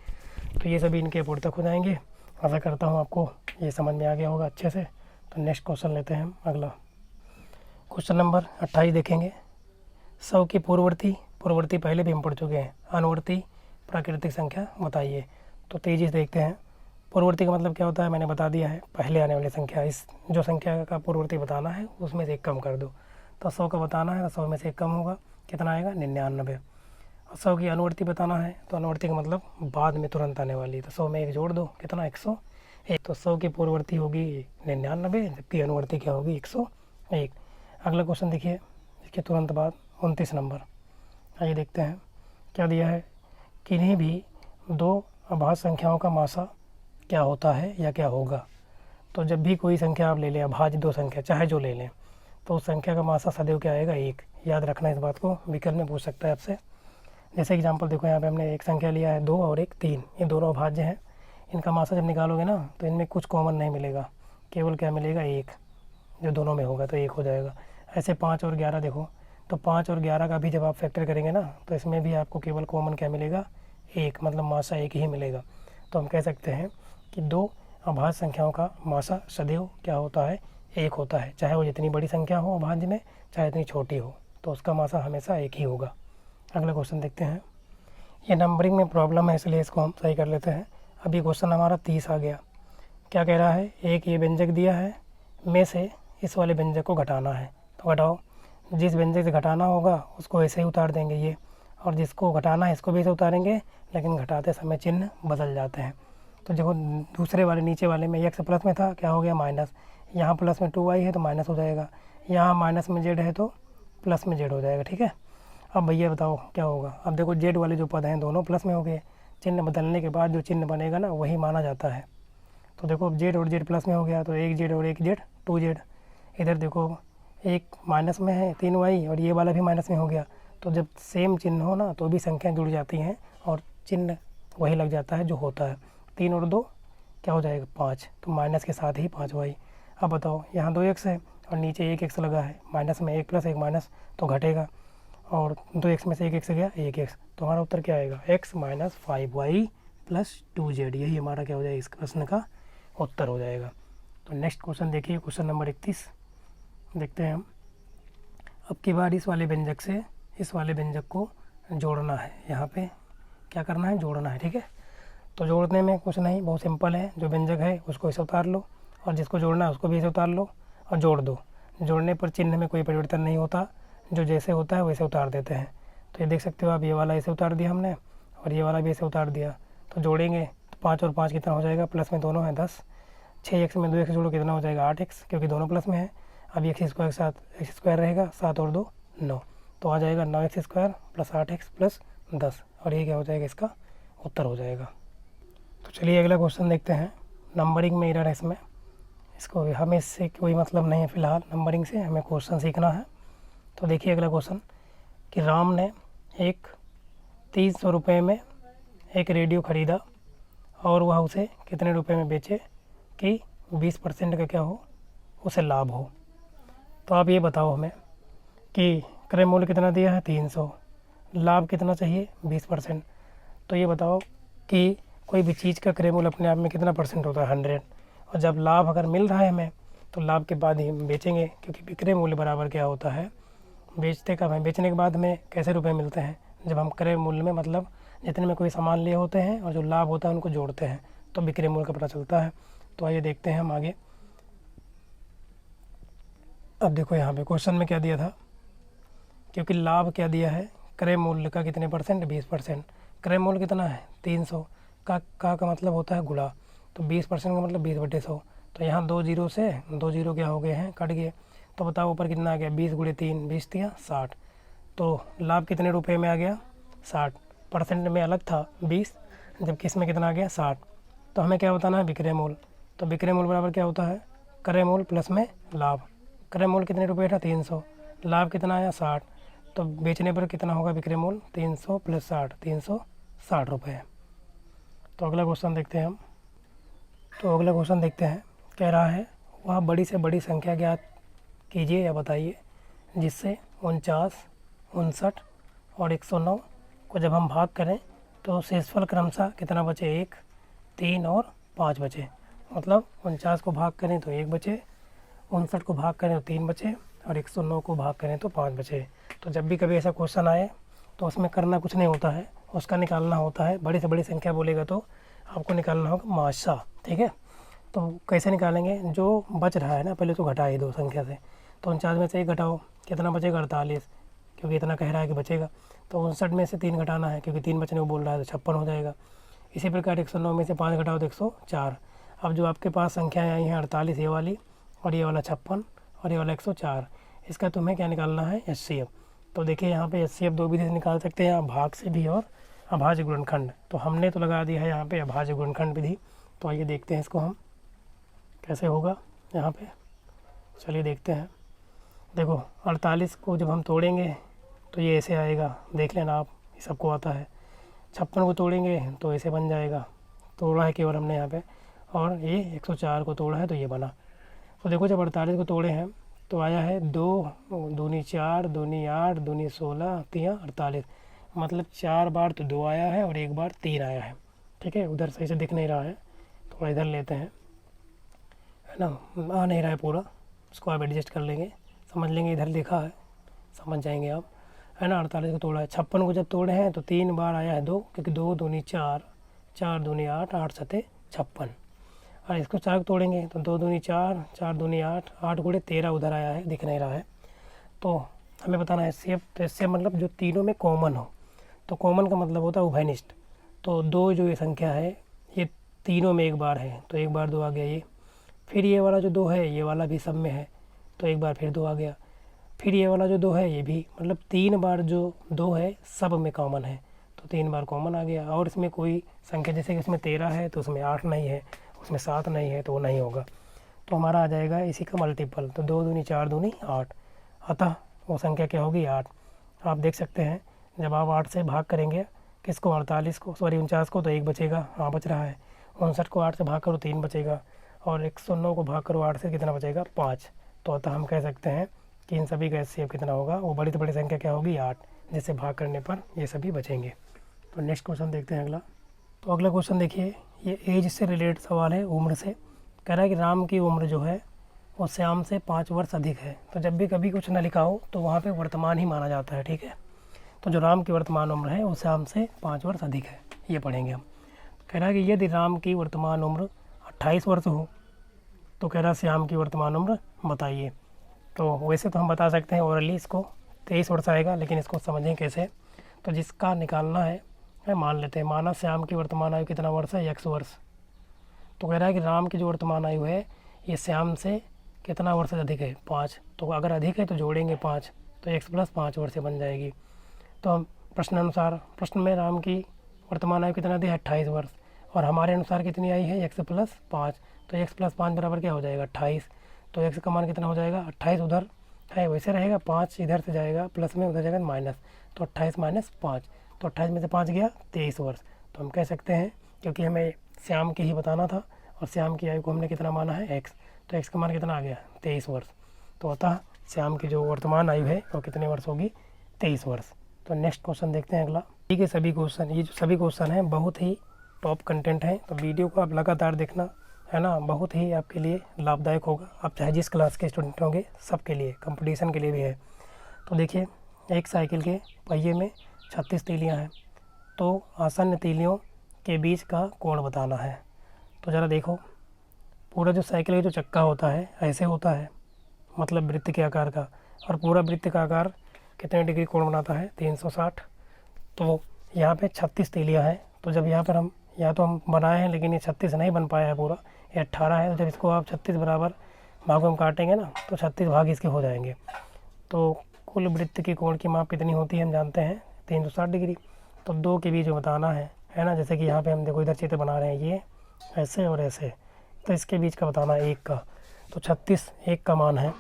तो ये सभी इनके अपूर्तक हो जाएंगे। आशा करता हूँ आपको ये समझ में आ गया होगा अच्छे से। तो नेक्स्ट क्वेश्चन लेते हैं हम अगला। क्वेश्चन नंबर 28 देखेंगे। 100 की पूर्ववर्ती पहले भी हम पढ़ चुके हैं, अनुवर्ती प्राकृतिक संख्या बताइए। तो तेजी से देखते हैं। पूर्ववर्ती का मतलब क्या होता है मैंने बता दिया है, पहले आने वाली संख्या। इस जो संख्या का पूर्ववर्ती बताना है उसमें से 1 कम कर दो, तो 100 का बताना है तो 100 में से 1 कम होगा, कितना आएगा 99। और 100 की अनुवर्ती बताना है, तो अनुवर्ती का मतलब बाद में तुरंत आने वाली, तो 100 में 1 जोड़ दो, कितना 101। तो 100 की पूर्ववर्ती होगी 99, जबकि अनुवर्ती क्या होगी 101। अगला क्वेश्चन देखिए, इसके तुरंत बाद 29 नंबर। आइए देखते हैं क्या दिया है। किन्हीं भी 2 अभाज्य संख्याओं का मासा क्या होता है या क्या होगा। तो जब भी कोई संख्या आप ले लें, अभाज्य 2 संख्या चाहे जो ले लें, तो उस संख्या का मासा सदैव क्या आएगा 1। याद रखना इस बात को, विकल्प में पूछ सकता है आपसे। जैसे एग्जांपल देखो, यहाँ पे हमने एक संख्या लिया है 2 और एक 3, ये दोनों अभाज्य हैं। इनका मासा जब निकालोगे ना तो इनमें कुछ कॉमन नहीं मिलेगा, केवल क्या मिलेगा 1, जो दोनों में होगा तो 1 हो जाएगा। ऐसे 5 और 11 देखो, तो 5 और 11 का भी जब आप फैक्टर करेंगे ना तो इसमें भी आपको केवल कॉमन क्या मिलेगा 1, मतलब मासा 1 ही मिलेगा। तो हम कह सकते हैं कि 2 अभाज्य संख्याओं का मासा सदैव क्या होता है 1 होता है, चाहे वो जितनी बड़ी संख्या हो अभाज्य में, चाहे इतनी छोटी हो, तो उसका मासा हमेशा 1 ही होगा। अगला क्वेश्चन देखते हैं। ये नंबरिंग में प्रॉब्लम है इसलिए इसको हम सही कर लेते हैं। अभी क्वेश्चन हमारा 30 आ गया। क्या कह रहा है, एक ये व्यंजक दिया है, में से इस वाले व्यंजक को घटाना है। तो घटाओ, जिस व्यंजक से घटाना होगा उसको ऐसे ही उतार देंगे ये, और जिसको घटाना है इसको भी ऐसे उतारेंगे, लेकिन घटाते समय चिन्ह बदल जाते हैं। तो देखो दूसरे वाले नीचे वाले में x प्लस में था, क्या हो गया माइनस, यहाँ प्लस में 2y है तो माइनस हो जाएगा, यहाँ माइनस में z है तो प्लस में z हो जाएगा, ठीक है। अब भैया बताओ क्या होगा। अब देखो z वाले जो पद हैं दोनों प्लस में हो गए, चिन्ह बदलने के बाद जो चिन्ह बनेगा ना वही माना जाता है। तो देखो अब z और z प्लस में हो गया, तो 1 z और 1 z 2z। इधर देखो एक माइनस में है 3y और ये वाला भी माइनस में हो गया, तो जब सेम चिन्ह हो ना तो भी संख्याएं जुड़ जाती हैं और चिन्ह वही लग जाता है जो होता है। 3 और 2 क्या हो जाएगा 5, तो माइनस के साथ ही 5y। अब बताओ यहाँ 2x है और नीचे 1x लगा है, माइनस में 1 प्लस 1 माइनस तो घटेगा, और 2x में से 1x गया 1x, तो हमारा उत्तर क्या आएगा x - 5y + 2z। यही हमारा क्या हो जाएगा इस प्रश्न का उत्तर हो जाएगा। तो नेक्स्ट क्वेश्चन देखिए, क्वेश्चन नंबर 31 देखते हैं हम। अब की बार इस वाले व्यंजक से इस वाले व्यंजक को जोड़ना है। यहाँ पे क्या करना है, जोड़ना है, ठीक है। तो जोड़ने में कुछ नहीं, बहुत सिंपल है। जो व्यंजक है उसको इसे उतार लो और जिसको जोड़ना है उसको भी इसे उतार लो और जोड़ दो। जोड़ने पर चिन्ह में कोई परिवर्तन नहीं होता, जो जैसे होता है वैसे उतार देते हैं। तो ये देख सकते हो आप, ये वाला इसे उतार दिया हमने और ये वाला भी इसे उतार दिया। तो जोड़ेंगे तो 5 और 5 कितना हो जाएगा, प्लस में दोनों है 10। 6x में 2x जोड़ो कितना हो जाएगा 8x, क्योंकि दोनों प्लस में है। अब एक्स स्क्वायर के साथ एक्स स्क्वायर रहेगा, 7 और 2 9, तो आ जाएगा 9x square plus 8x plus 10, और ये क्या हो जाएगा, इसका उत्तर हो जाएगा। तो चलिए अगला क्वेश्चन देखते हैं। नंबरिंग में एरर है इसको हमें इससे कोई मतलब नहीं है फ़िलहाल, नंबरिंग से हमें क्वेश्चन सीखना है। तो देखिए अगला क्वेश्चन कि राम ने एक 300 रुपये में एक रेडियो ख़रीदा और वह उसे कितने रुपए में बेचे कि 20% का क्या हो, उसे लाभ हो। तो आप ये बताओ हमें कि क्रय मूल्य कितना दिया है 300, लाभ कितना चाहिए 20%। तो ये बताओ कि कोई भी चीज़ का क्रय मूल्य अपने आप में कितना परसेंट होता है 100, और जब लाभ अगर मिल रहा है हमें तो लाभ के बाद ही हम बेचेंगे, क्योंकि विक्रय मूल्य बराबर क्या होता है, बेचने के बाद हमें कैसे रुपए मिलते हैं, जब हम क्रय मूल्य में मतलब जितने में कोई सामान लिए होते हैं और जो लाभ होता है उनको जोड़ते हैं तो विक्रय मूल्य का पता चलता है। तो आइए देखते हैं हम आगे। अब देखो यहाँ पे क्वेश्चन में क्या दिया था, क्योंकि लाभ क्या दिया है, क्रय मूल्य का कितने परसेंट 20%। क्रय मूल्य कितना है 300 का मतलब होता है गुणा, तो 20% का मतलब 20/100। तो यहाँ 2 जीरो से 2 जीरो क्या हो गए हैं, कट गए। तो बताओ ऊपर कितना आ गया, 20 × 3 20 दिया 60। तो लाभ कितने रुपए में आ गया 60, परसेंट में अलग था 20, जबकि इसमें कितना आ गया 60। तो हमें क्या बताना है, विक्रय मूल्य। तो विक्रय मूल्य बराबर क्या होता है, क्रय मूल्य प्लस में लाभ। क्रय मूल्य कितने रुपये था 300, लाभ कितना आया 60, तो बेचने पर कितना होगा विक्रय मूल्य 300 + 60, 360 रुपये। तो अगला क्वेश्चन देखते हैं हम। तो अगला क्वेश्चन देखते हैं, कह रहा है वह बड़ी से बड़ी संख्या ज्ञात कीजिए या बताइए जिससे 49, 59 और 109 को जब हम भाग करें तो शेषफल क्रमशः कितना बचे, 1, 3 और 5 बचे। मतलब 49 को भाग करें तो 1 बचे, 59 को भाग करें तो 3 बचे और 109 को भाग करें तो 5 बचे। तो जब भी कभी ऐसा क्वेश्चन आए तो उसमें करना कुछ नहीं होता है, उसका निकालना होता है। बड़ी से बड़ी संख्या बोलेगा तो आपको निकालना होगा माशा, ठीक है। तो कैसे निकालेंगे, जो बच रहा है ना पहले तो घटाए 2 संख्या से। तो 49 में से 1 घटाओ, कितना बचेगा 48, क्योंकि इतना कह रहा है कि बचेगा। तो 59 में से 3 घटाना है, क्योंकि 3 बचने को बोल रहा है, तो 56 हो जाएगा। इसी प्रकार 109 में से 5 घटाओ तो 104। अब जो आपके पास संख्याएँ आई हैं 48, ये वाली और ये वाला 56 और ये वाला 104, इसका तुम्हें क्या निकालना है, HCF। तो देखिए यहाँ पे HCF 2 विधि से निकाल सकते हैं, भाग से भी और अभाज्य गुणनखंड। तो हमने तो लगा दिया है यहाँ पे अभाज्य गुणनखंड विधि। तो आइए देखते हैं इसको हम कैसे होगा यहाँ पे। चलिए देखते हैं। देखो 48 को जब हम तोड़ेंगे तो ये ऐसे आएगा, देख लेना आप, ये सबको आता है। 56 को तोड़ेंगे तो ऐसे बन जाएगा, तोड़ा है केवल हमने यहाँ पे। और ये 104 को तोड़ा है तो ये बना। तो देखो जब 48 को तोड़े हैं तो आया है 2 दूनी 4 दूनी 8 दूनी 16 3 48, मतलब 4 बार तो 2 आया है और 1 बार 3 आया है, ठीक है। उधर सही से दिख नहीं रहा है, थोड़ा इधर लेते हैं, है ना, आ नहीं रहा है पूरा, उसको आप एडजस्ट कर लेंगे, समझ लेंगे, इधर लिखा है समझ जाएंगे आप, है ना। 48 को तोड़ा है, 56 को जब तोड़े हैं तो 3 बार आया है 2, क्योंकि 2 दूनी 4 4 दूनी 8 8 सते 56। और इसको 4 को तोड़ेंगे तो 2 दूनी 4 4 दूनी 8 8 गुणे 13 उधर आया है, दिख नहीं रहा है। तो हमें बताना है HCF। तो HCF मतलब जो तीनों में कॉमन हो, तो कॉमन का मतलब होता है उभयनिष्ठ। तो 2 जो ये संख्या है ये तीनों में 1 बार है, तो 1 बार 2 आ गया ये। फिर ये वाला जो 2 है ये वाला भी सब में है, तो 1 बार फिर 2 आ गया। फिर ये वाला जो 2 है ये भी, मतलब 3 बार जो 2 है सब में कॉमन है, तो 3 बार कॉमन आ गया। और इसमें कोई संख्या, जैसे कि इसमें 13 है तो उसमें 8 नहीं है, उसमें 7 नहीं है, तो वो नहीं होगा। तो हमारा आ जाएगा इसी का मल्टीपल, तो 2 दूनी 4 दूनी 8, अतः वो संख्या क्या होगी 8। आप देख सकते हैं जब आप 8 से भाग करेंगे किसको, 48 को, सॉरी 49 को, तो 1 बचेगा, हाँ बच रहा है। 59 को 8 से भाग करो 3 बचेगा, और 109 को भाग करो 8 से कितना बचेगा 5। तो अतः हम कह सकते हैं कि इन सभी का HCF कितना होगा, वो बड़ी से बड़ी संख्या क्या होगी 8, जिससे भाग करने पर ये सभी बचेंगे। तो नेक्स्ट क्वेश्चन देखते हैं अगला। तो अगला क्वेश्चन देखिए, ये एज से रिलेटेड सवाल है, उम्र से। कह रहा है कि राम की उम्र जो है वो श्याम से 5 वर्ष अधिक है। तो जब भी कभी कुछ न लिखा हो तो वहाँ पे वर्तमान ही माना जाता है, ठीक है। तो जो राम की वर्तमान उम्र है वो श्याम से 5 वर्ष अधिक है, ये पढ़ेंगे हम। कह रहा है कि यदि राम की वर्तमान उम्र 28 वर्ष हो तो कह रहा है श्याम की वर्तमान उम्र बताइए। तो वैसे तो हम बता सकते हैं ओरली, इसको 23 वर्ष आएगा, लेकिन इसको समझें कैसे। तो जिसका निकालना है मान लेते हैं, माना श्याम की वर्तमान आयु कितना वर्ष है, x वर्ष। तो कह रहा है कि राम की जो वर्तमान आयु है ये श्याम से कितना वर्ष अधिक है, 5। तो अगर अधिक है तो जोड़ेंगे 5, तो x + 5 वर्ष बन जाएगी। तो हम प्रश्न अनुसार, प्रश्न में राम की वर्तमान आयु कितना दी है, 28 वर्ष, और हमारे अनुसार कितनी आई है, x + 5। तो x + 5 बराबर क्या हो जाएगा, 28। तो x का मान कितना हो जाएगा, 28 उधर है वैसे रहेगा, 5 इधर से जाएगा प्लस में, उधर जाएगा माइनस, तो 28 - 5। तो 28 में से 5 गया 23 वर्ष। तो हम कह सकते हैं, क्योंकि हमें श्याम की ही बताना था और श्याम की आयु को हमने कितना माना है, x, तो x का मान कितना आ गया, 23 वर्ष। तो अतः श्याम की जो वर्तमान आयु है वो कितने वर्ष होगी, 23 वर्ष। तो नेक्स्ट क्वेश्चन देखते हैं अगला। ठीक है, सभी क्वेश्चन, ये जो सभी क्वेश्चन हैं बहुत ही टॉप कंटेंट है, तो वीडियो को आप लगातार देखना, है ना, बहुत ही आपके लिए लाभदायक होगा। आप चाहे जिस क्लास के स्टूडेंट होंगे, सबके लिए, कंपटीशन के लिए भी है। तो देखिए, एक साइकिल के पहिए में 36 तीलियाँ हैं, तो आसन्न तीलियों के बीच का कोण बताना है। तो ज़रा देखो, पूरा जो साइकिल का जो चक्का होता है ऐसे होता है, मतलब वृत्त के आकार का, और पूरा वृत्त का आकार कितने डिग्री कोण बनाता है, 360। तो यहाँ पे 36 तीलियाँ हैं। तो जब यहाँ पर हम बनाए हैं, लेकिन ये 36 नहीं बन पाया है पूरा, ये 18 है। तो जब इसको आप 36 बराबर भागों में काटेंगे ना, तो 36 भाग इसके हो जाएंगे। तो कुल वृत्त की कोण की माप कितनी होती है हम जानते हैं, 360 डिग्री। तो दो के बीच जो बताना है ना, जैसे कि यहाँ पे हम देखो इधर चित्र बना रहे हैं, ये ऐसे और ऐसे, तो इसके बीच का बताना है 1 का। तो 36 1 का मान है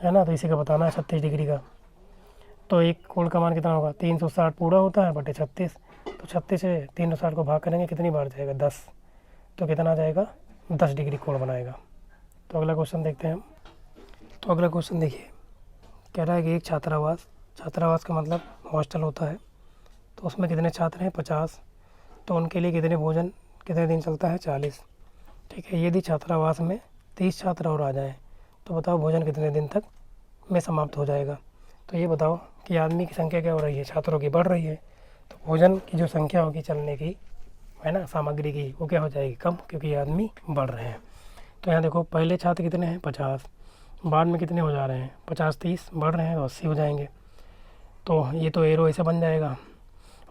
ना, तो इसी का बताना है 36 डिग्री का। तो एक कोण का मान कितना होगा, 360 पूरा होता है बटे 36। तो 36 से 360 को भाग करेंगे, कितनी बार जाएगा, 10। तो कितना आ जाएगा, 10 डिग्री कोण बनाएगा। तो अगला क्वेश्चन देखते हैं हम। तो अगला क्वेश्चन देखिए, कह रहा है कि एक छात्रावास का मतलब हॉस्टल होता है, तो उसमें कितने छात्र हैं, 50। तो उनके लिए कितने भोजन कितने दिन चलता है, 40। ठीक है, यदि छात्रावास में 30 छात्र और आ जाएँ तो बताओ भोजन कितने दिन तक में समाप्त हो जाएगा। तो ये बताओ कि आदमी की संख्या क्या हो रही है, छात्रों की बढ़ रही है, तो भोजन की जो संख्या होगी चलने की, है ना, सामग्री की, वो क्या हो जाएगी, कम, क्योंकि आदमी बढ़ रहे हैं। तो यहाँ देखो, पहले छात्र कितने हैं, 50, बाद में कितने हो जा रहे हैं, 50 30 बढ़ रहे हैं तो 80 हो जाएंगे। तो ये तो एरो ऐसे बन जाएगा।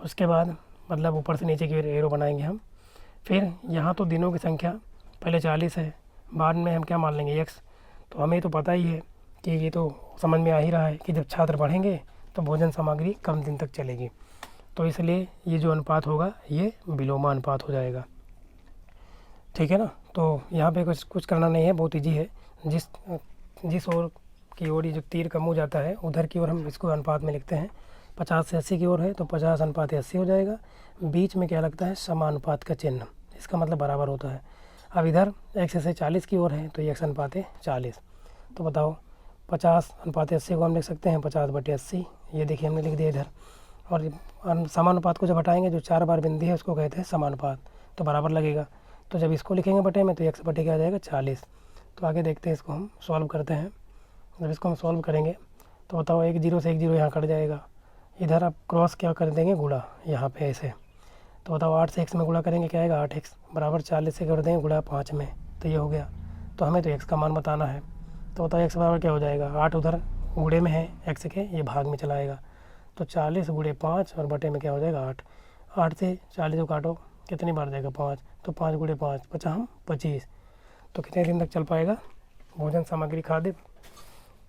उसके बाद मतलब ऊपर से नीचे की एरो बनाएंगे हम। फिर यहाँ तो दिनों की संख्या पहले 40 है, बाद में हम क्या मान लेंगे, x। तो हमें तो पता ही है कि ये तो समझ में आ ही रहा है कि जब छात्र बढ़ेंगे तो भोजन सामग्री कम दिन तक चलेगी। तो इसलिए ये जो अनुपात होगा ये विलोमा अनुपात हो जाएगा, ठीक है ना। तो यहाँ पे कुछ करना नहीं है, बहुत ईजी है। जिस ओर की ओर ये जो तीर का मुँह जाता है उधर की ओर हम इसको अनुपात में लिखते हैं। 50 से 80 की ओर है तो 50/80 हो जाएगा। बीच में क्या लगता है, समानुपात का चिन्ह, इसका मतलब बराबर होता है। अब इधर x से 40 की ओर है तो ये x/40। तो बताओ 50/80 को हम लिख सकते हैं 50/80, ये देखिए हमने लिख दिया इधर। और समानुपात को जब हटाएंगे, जो 4 बार बिंदी है उसको कहते हैं समानुपात, तो बराबर लगेगा। तो जब इसको लिखेंगे बटे में तो x बटे क्या आ जाएगा, 40। तो आगे देखते हैं, इसको हम सॉल्व करते हैं। जब इसको हम सॉल्व करेंगे तो बताओ 1 0 से 1 0 यहाँ कट जाएगा, इधर आप क्रॉस क्या कर देंगे, गुणा, यहाँ पे ऐसे। तो बताओ 8 से x में गुणा करेंगे क्या आएगा, 8x बराबर 40 से कर देंगे गुणा 5 में, तो ये हो गया। तो हमें तो x का मान बताना है। तो बताओ x बराबर क्या हो जाएगा, 8 उधर गुणे में है x के, ये भाग में चला आएगा। तो 40 × 5 और बटे में क्या हो जाएगा, 8। 8 से 40 को काटो, कितनी बार जाएगा, 5। तो 5 × 5 25। तो कितने दिन तक चल पाएगा भोजन सामग्री खाद्य,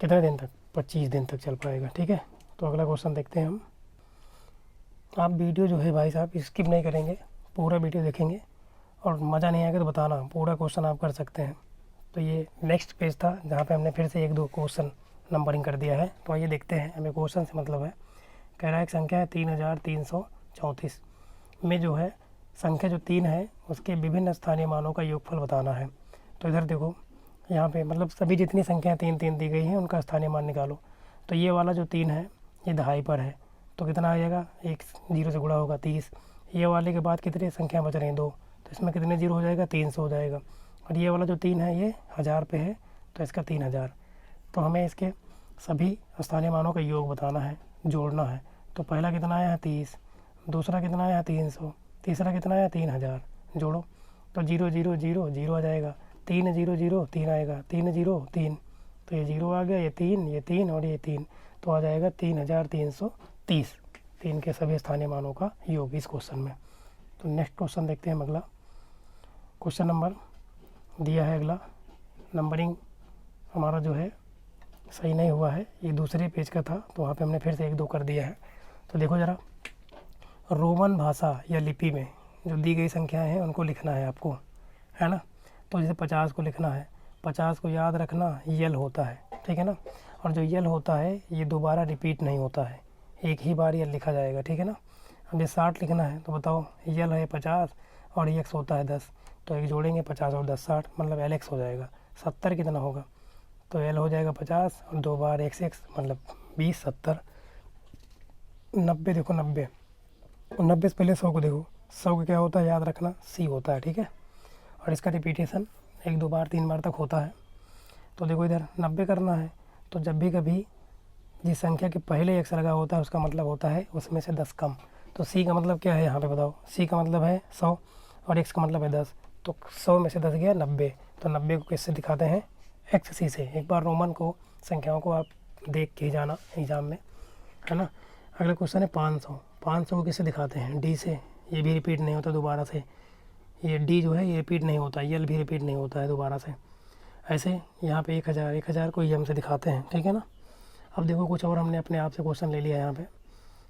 कितने दिन तक, 25 दिन तक चल पाएगा, ठीक है। तो अगला क्वेश्चन देखते हैं हम। आप वीडियो जो है भाई साहब स्किप नहीं करेंगे, पूरा वीडियो देखेंगे, और मज़ा नहीं आएगा तो बताना, पूरा क्वेश्चन आप कर सकते हैं। तो ये नेक्स्ट पेज था जहाँ पे हमने फिर से 1 2 क्वेश्चन नंबरिंग कर दिया है। तो आइए देखते हैं, हमें क्वेश्चन से मतलब है। कह रहा है एक संख्या है 3334 में जो है संख्या जो 3 है उसके विभिन्न स्थानीय मानों का योगफल बताना है। तो इधर देखो, यहाँ पे मतलब सभी जितनी संख्या 3 3 दी गई हैं उनका स्थानीय मान निकालो। तो ये वाला जो 3 है ये दहाई पर है, तो कितना आ जाएगा, 1 0 से गुणा होगा 30। ये वाले के बाद कितनी संख्या बच रही हैं, 2, तो इसमें कितने जीरो हो जाएगा, 300 हो जाएगा। और ये वाला जो 3 है ये 1000 पे है, तो इसका 3000। तो हमें इसके सभी स्थानीय मानों का योग बताना है, जोड़ना है। तो पहला कितना आया है 30, दूसरा कितना आया है 300, तीसरा कितना आया 3000। जोड़ो तो 0 0 0 0 आ जाएगा, 3 0 0 3 आएगा, 3 0 3, तो ये 0 आ गया, ये 3 और ये 3, तो आ जाएगा 3330। 3 के सभी स्थानीय मानों का योग इस क्वेश्चन में। तो नेक्स्ट क्वेश्चन देखते हैं हम अगला। क्वेश्चन नंबर दिया है अगला, नंबरिंग हमारा जो है सही नहीं हुआ है, ये दूसरे पेज का था, तो वहाँ पे हमने फिर से 1 2 कर दिया है। तो देखो ज़रा, रोमन भाषा या लिपि में जो दी गई संख्याएं हैं उनको लिखना है आपको, है ना। तो जैसे 50 को लिखना है, 50 को याद रखना यल होता है, ठीक है ना। और जो यल होता है ये दोबारा रिपीट नहीं होता है, एक ही बार यल लिखा जाएगा, ठीक है ना। अब ये 60 लिखना है, तो बताओ यल है 50 और एक्स होता है 10, तो एक जोड़ेंगे 50 और 10 60, मतलब एल एक्स हो जाएगा। 70 कितना होगा, तो एल हो जाएगा 50 और 2 बार एक्स एक्स मतलब 20 70। 90 देखो 90 से पहले 100 को देखो, 100 का क्या होता है याद रखना, सी होता है, ठीक है। और इसका रिपीटेशन 1 2 बार 3 बार तक होता है। तो देखो इधर 90 करना है, तो जब भी कभी जिस संख्या के पहले एक्स लगा होता है उसका मतलब होता है उसमें से 10 कम। तो सी का मतलब क्या है यहाँ पे बताओ, सी का मतलब है 100 और एक्स का मतलब है 10, तो 100 में से 10 गया 90, तो 90 को किससे दिखाते हैं, एक्स सी से। एक बार रोमन को संख्याओं को आप देख के ही जाना एग्ज़ाम में, है ना। अगला क्वेश्चन है 500। 500 को किससे दिखाते हैं, डी से, ये भी रिपीट नहीं होता दोबारा से, ये डी जो है ये रिपीट नहीं होता, यल भी रिपीट नहीं होता है दोबारा से। ऐसे यहाँ पे 1000 को यम से दिखाते हैं, ठीक है ना। अब देखो कुछ और हमने अपने आप से क्वेश्चन ले लिया यहाँ पे।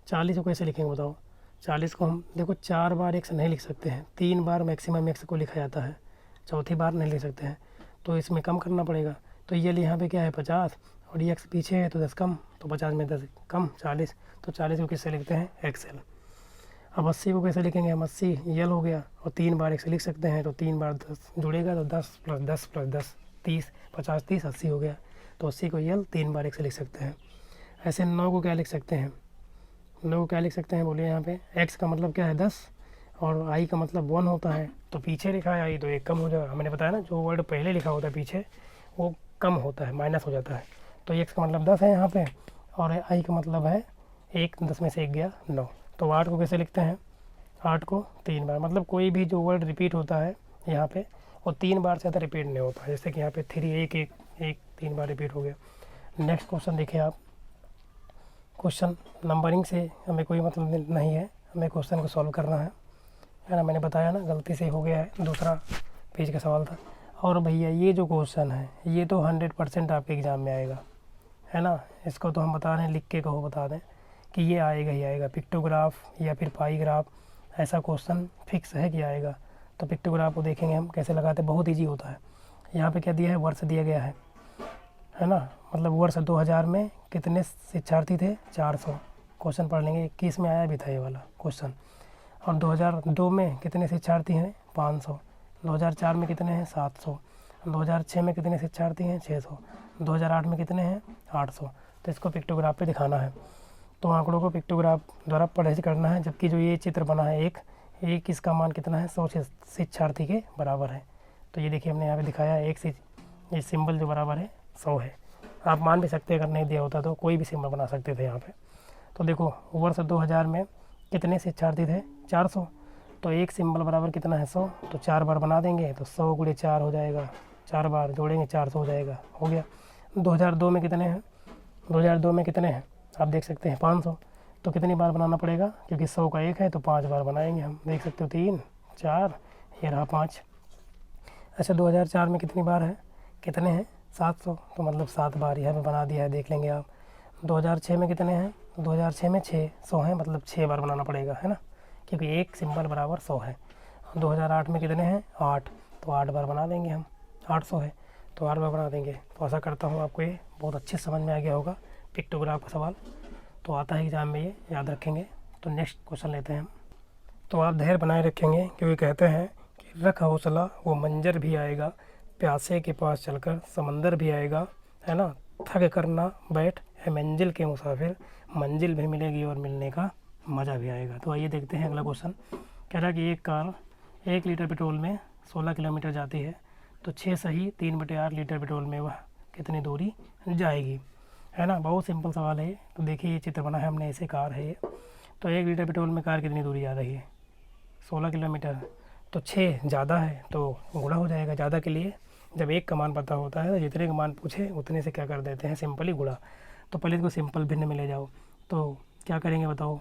40 को कैसे लिखेंगे बताओ। 40 को हम देखो 4 बार एक्स नहीं लिख सकते हैं, 3 बार मैक्सिमम एक्स को लिखा जाता है, चौथी बार नहीं लिख सकते हैं, तो इसमें कम करना पड़ेगा। तो ये यहाँ पे क्या है 50 और ये एक्स पीछे है तो 10 कम, तो 50 में 10 कम 40, तो 40 को किससे लिखते हैं, एक्सएल। अब 80 को कैसे लिखेंगे हम, 80 यल हो गया और 3 बार एक्स लिख सकते हैं, तो 3 बार 10 जुड़ेगा, तो 10 + 10 + 10 30, 50 30 80 हो गया, तो 80 को यल 3 बार एक्स लिख सकते हैं। ऐसे 9 को क्या लिख सकते हैं, 9 को क्या लिख सकते हैं बोलिए। यहाँ पे एक्स का मतलब क्या है 10 और आई का मतलब 1 होता है, तो पीछे लिखा है आई तो एक कम हो जाएगा। मैंने बताया ना जो वर्ड पहले लिखा होता है पीछे वो कम होता है, माइनस हो जाता है। तो एक्स का मतलब 10 है यहाँ पे और आई का मतलब है 1, 10 में से 1 गया 9। तो 8 को कैसे लिखते हैं, 8 को 3 बार, मतलब कोई भी जो वर्ड रिपीट होता है यहाँ पे वो 3 बार से ज़्यादा रिपीट नहीं होता है। जैसे कि यहाँ पे 3 1 1 1 3 बार रिपीट हो गया। नेक्स्ट क्वेश्चन देखिए आप। क्वेश्चन नंबरिंग से हमें कोई मतलब नहीं है, हमें क्वेश्चन को सॉल्व करना है ना। मैंने बताया ना गलती से हो गया है, दूसरा पेज का सवाल था। और भैया ये जो क्वेश्चन है ये तो 100% आपके एग्ज़ाम में आएगा, है ना। इसको तो हम बता रहे हैं, लिख के कहो बता दें कि ये आएगा ही आएगा। पिक्टोग्राफ या फिर पाईग्राफ ऐसा क्वेश्चन फिक्स है कि आएगा। तो पिक्टोग्राफ को देखेंगे हम कैसे लगाते हैं, बहुत ईजी होता है। यहाँ पे क्या दिया है, वर्ष दिया गया है ना, मतलब वर्ष 2000 में कितने शिक्षार्थी थे, 400। क्वेश्चन पढ़ लेंगे, 21 में आया भी था ये वाला क्वेश्चन। और 2002 में कितने शिक्षार्थी हैं, 500। 2004 में कितने हैं, 700। 2006 में कितने शिक्षार्थी हैं, 600। 2008 में कितने हैं, 800। तो इसको पिक्टोग्राफ पे दिखाना है। तो आंकड़ों को पिक्टोग्राफ द्वारा परहेज करना है, जबकि जो ये चित्र बना है एक इसका मान कितना है, 100 शिक्षार्थी के बराबर है। तो ये देखिए हमने यहाँ पे दिखाया है, ये सिंबल जो बराबर है 100 है। आप मान भी सकते हैं, अगर नहीं दिया होता तो कोई भी सिंबल बना सकते थे यहाँ पे। तो देखो वर्ष 2000 में कितने शिक्षार्थी थे, 400। तो एक सिंबल बराबर कितना है, 100, तो 4 बार बना देंगे तो 100 × 4 हो जाएगा, 4 बार जोड़ेंगे 400 हो जाएगा, हो गया। 2002 में कितने हैं, 2002 में कितने हैं आप देख सकते हैं, 500। तो कितनी बार बनाना पड़ेगा, क्योंकि 100 का 1 है तो 5 बार बनाएंगे हम, देख सकते हो 3 4 ये रहा 5। अच्छा 2004 में कितनी बार है, कितने हैं, 700, तो मतलब 7 बार यहाँ पे बना दिया है, देख लेंगे आप। 2006 में कितने हैं, 2006 में 600 हैं, मतलब 6 बार बनाना पड़ेगा, है ना, क्योंकि एक सिंबल बराबर 100 है। 2008 में कितने हैं, 8, तो 8 बार बना देंगे हम, 800 है तो 8 बार बना देंगे। तो आशा करता हूँ आपको ये बहुत अच्छे समझ में आ गया होगा। पिक्टोग्राफ का सवाल तो आता है एग्ज़ाम में, ये याद रखेंगे। तो नेक्स्ट क्वेश्चन लेते हैं हम। तो आप धैर्य बनाए रखेंगे, क्योंकि कहते हैं कि रख हौसला वो मंजर भी आएगा, प्यासे के पास चलकर समंदर भी आएगा, है ना। थक करना बैठ है मंजिल के मुसाफिर, मंजिल भी मिलेगी और मिलने का मज़ा भी आएगा। तो आइए देखते हैं अगला क्वेश्चन। कह रहा है कि एक कार 1 लीटर पेट्रोल में 16 किलोमीटर जाती है, तो 6 सही 3/8 लीटर पेट्रोल में वह कितनी दूरी जाएगी, है ना। बहुत सिंपल सवाल है। तो देखिए ये चित्र बना है हमने, ऐसे कार है ये। तो 1 लीटर पेट्रोल में कार कितनी दूरी जा रही है, 16 किलोमीटर। तो 6 ज़्यादा है तो गुणा हो जाएगा। ज़्यादा के लिए जब एक का मान पता होता है तो जितने का मान पूछे उतने से क्या कर देते हैं, सिंपली गुणा। तो पहले इसको सिंपल भिन्न में ले जाओ। तो क्या करेंगे बताओ,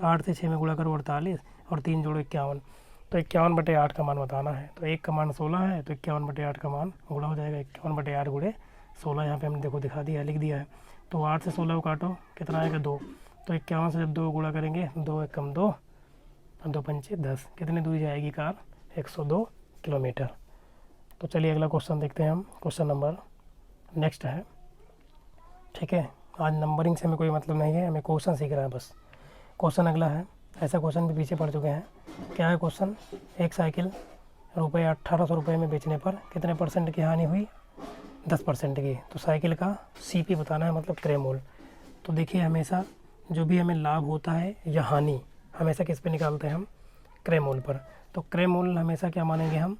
8 से 6 में गुणा करो 48 और 3 जोड़ो 51। तो 51/8 का मान बताना है। तो 1 का मान 16 है तो 51/8 का मान गुणा हो जाएगा। 51/8 गुणे 16 यहाँ पे हमने देखो दिखा दिया है, लिख दिया है। तो 8 से 16 को काटो, कितना आएगा 2। तो 51 से जब 2 गुणा करेंगे, 2 एकम 2 और 2 पंचे 10। कितनी दूरी जाएगी कार, 102 किलोमीटर। तो चलिए अगला क्वेश्चन देखते हैं हम। क्वेश्चन नंबर नेक्स्ट है, ठीक है। आज नंबरिंग से हमें कोई मतलब नहीं है, हमें क्वेश्चन सीख रहा है बस। क्वेश्चन अगला है, ऐसा क्वेश्चन भी पीछे पढ़ चुके हैं। क्या है क्वेश्चन, एक साइकिल रुपये 1800 रुपये में बेचने पर कितने % की हानि हुई, 10% की। तो साइकिल का CP बताना है, मतलब क्रय मूल्य। तो देखिए हमेशा जो भी हमें लाभ होता है या हानि, हमेशा किस पे निकालते हैं हम, क्रय मूल्य पर। तो क्रय मूल्य हमेशा क्या मानेंगे हम,